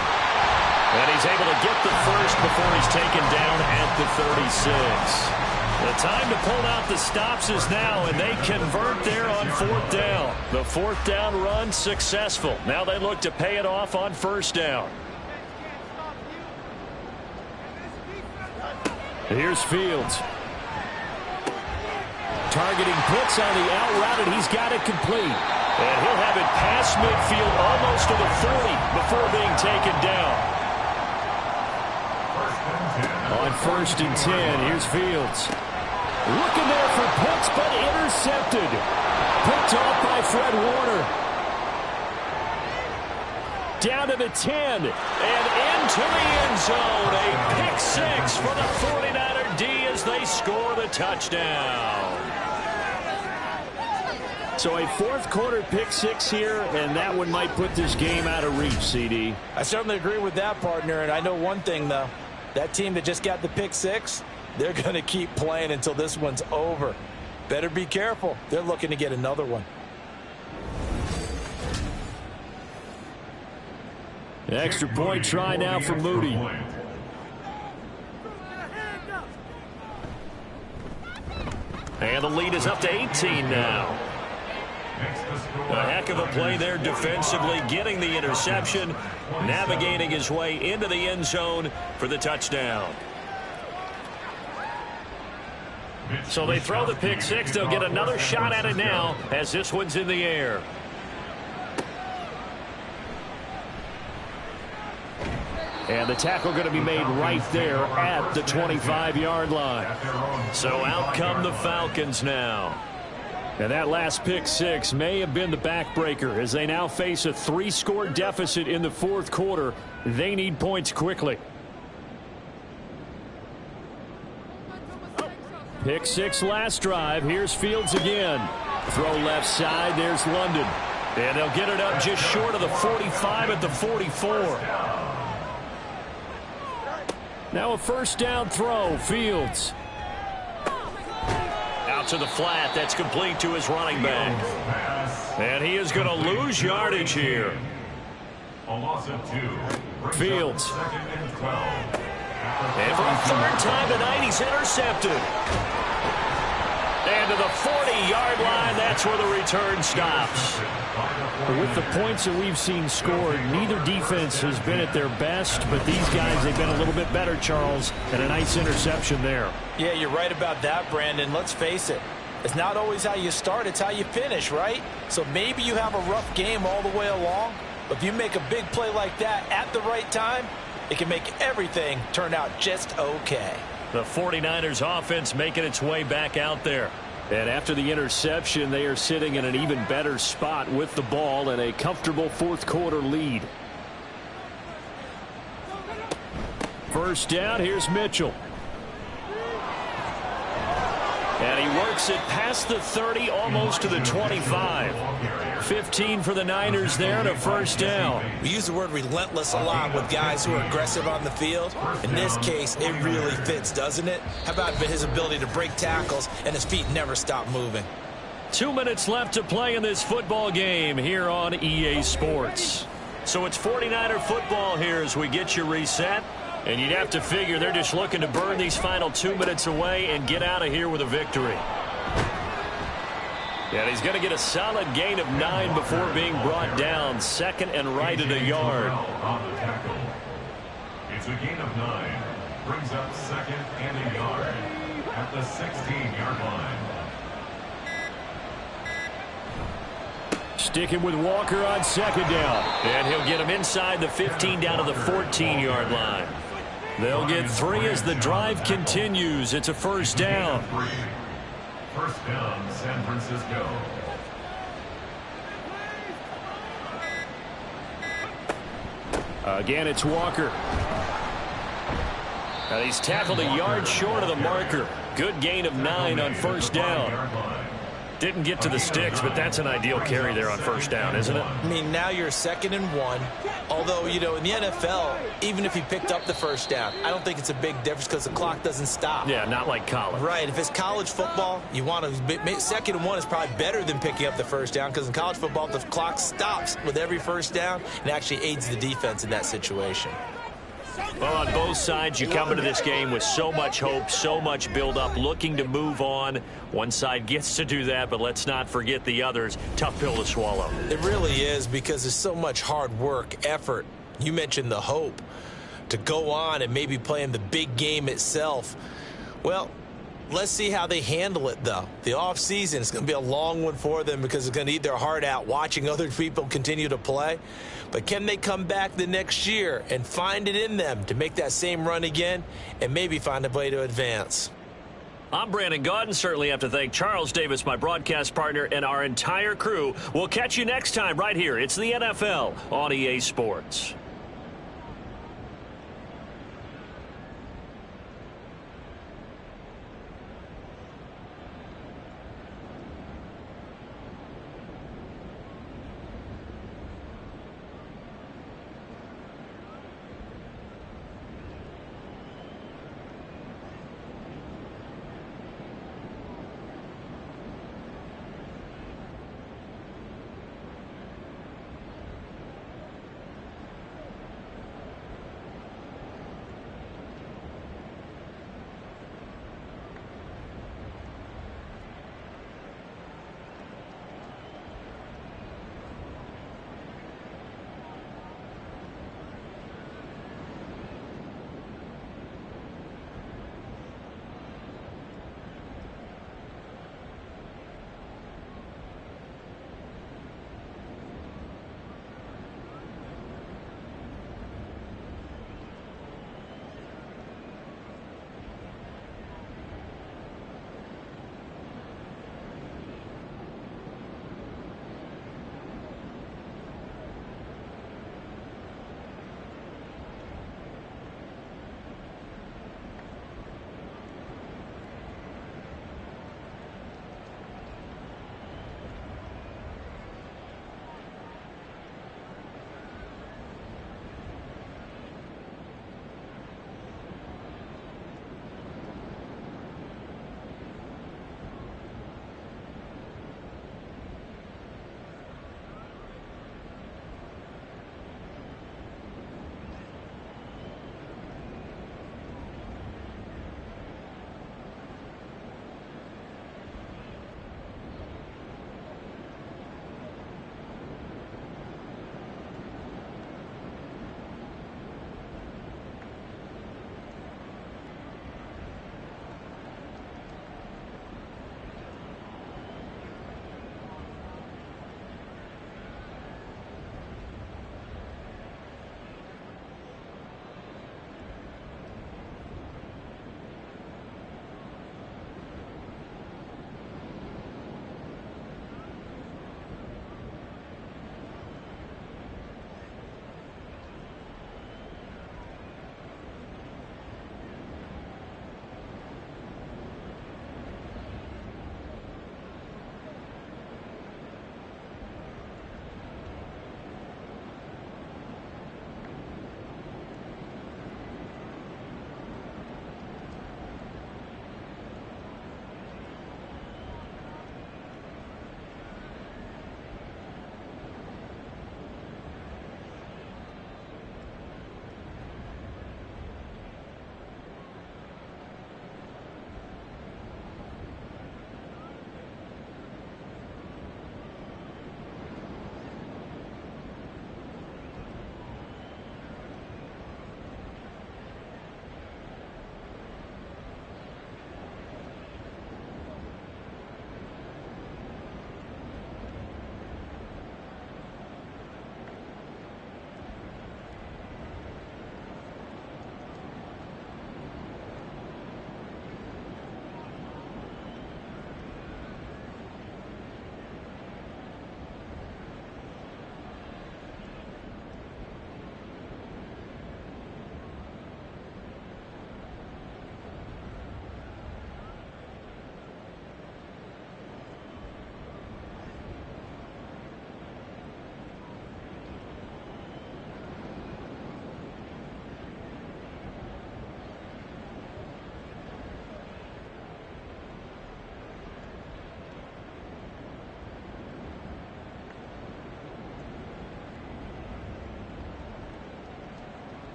And he's able to get the first before he's taken down at the 36. The time to pull out the stops is now, and they convert there on 4th down. The 4th down run successful. Now they look to pay it off on 1st down. Here's Fields. Targeting Pitts on the out route, and he's got it complete. And he'll have it past midfield almost to the 40 before being taken down. On 1st and 10, here's Fields. Looking there for Pitts, but intercepted. Picked off by Fred Warner. Down to the 10, and into the end zone. A pick 6 for the 49er D as they score the touchdown. So a 4th quarter pick 6 here, and that one might put this game out of reach, CD. I certainly agree with that, partner, and I know one thing, though. That team that just got the pick 6, they're going to keep playing until this one's over. Better be careful. They're looking to get another one. Extra point try now for Moody. And the lead is up to 18 now. A heck of a play there defensively, getting the interception, navigating his way into the end zone for the touchdown. So they throw the pick 6. They'll get another shot at it now as this one's in the air. And the tackle going to be made right there at the 25-yard line. So out come the Falcons now. And that last pick 6 may have been the backbreaker as they now face a 3-score deficit in the 4th quarter. They need points quickly. Pick 6 last drive. Here's Fields again. Throw left side. There's London. And they'll get it up just short of the 45 at the 44. Now a 1st down throw. Fields. Out to the flat. That's complete to his running back. And he is going to lose yardage here. Fields. And for the 3rd time tonight, he's intercepted. And to the 40-yard line, that's where the return stops. With the points that we've seen scored, neither defense has been at their best, but these guys, they've been a little bit better, Charles, and a nice interception there. Yeah, you're right about that, Brandon. Let's face it. It's not always how you start, it's how you finish, right? So maybe you have a rough game all the way along, but if you make a big play like that at the right time, it can make everything turn out just okay. The 49ers offense making its way back out there. And after the interception, they are sitting in an even better spot with the ball and a comfortable fourth quarter lead. First down, here's Mitchell. And he works it past the 30, almost to the 25. 15 for the Niners there and a first down. We use the word relentless a lot with guys who are aggressive on the field. In this case, it really fits, doesn't it? How about his ability to break tackles and his feet never stop moving? 2 minutes left to play in this football game here on EA Sports. So it's 49er football here as we get you reset. And you'd have to figure they're just looking to burn these final 2 minutes away and get out of here with a victory. And he's going to get a solid gain of 9 before being brought down. Second and right at a yard. It's a gain of 9. Brings up second and a yard at the 16-yard line. Sticking with Walker on second down. And he'll get him inside the 15 down to the 14-yard line. They'll get 3 as the drive continues. It's a first down. First down, San Francisco. Again, it's Walker. And he's tackled a yard short of the marker. Good gain of 9 on first down. Didn't get to the sticks, but that's an ideal carry there on first down, isn't it? I mean, now you're 2nd and 1. Although, you know, in the NFL, even if he picked up the first down, I don't think it's a big difference because the clock doesn't stop. Yeah, not like college. Right. If it's college football, you want to 2nd and 1 is probably better than picking up the first down because in college football, the clock stops with every first down and actually aids the defense in that situation. Well, on both sides, you come into this game with so much hope, so much build-up, looking to move on. One side gets to do that, but let's not forget the others. Tough pill to swallow. It really is because there's so much hard work, effort. You mentioned the hope to go on and maybe play in the big game itself. Well, let's see how they handle it, though. The offseason is going to be a long one for them because it's going to eat their heart out watching other people continue to play. But can they come back the next year and find it in them to make that same run again and maybe find a way to advance? I'm Brandon Gaudin. Certainly have to thank Charles Davis, my broadcast partner, and our entire crew. We'll catch you next time right here. It's the NFL on EA Sports.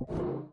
You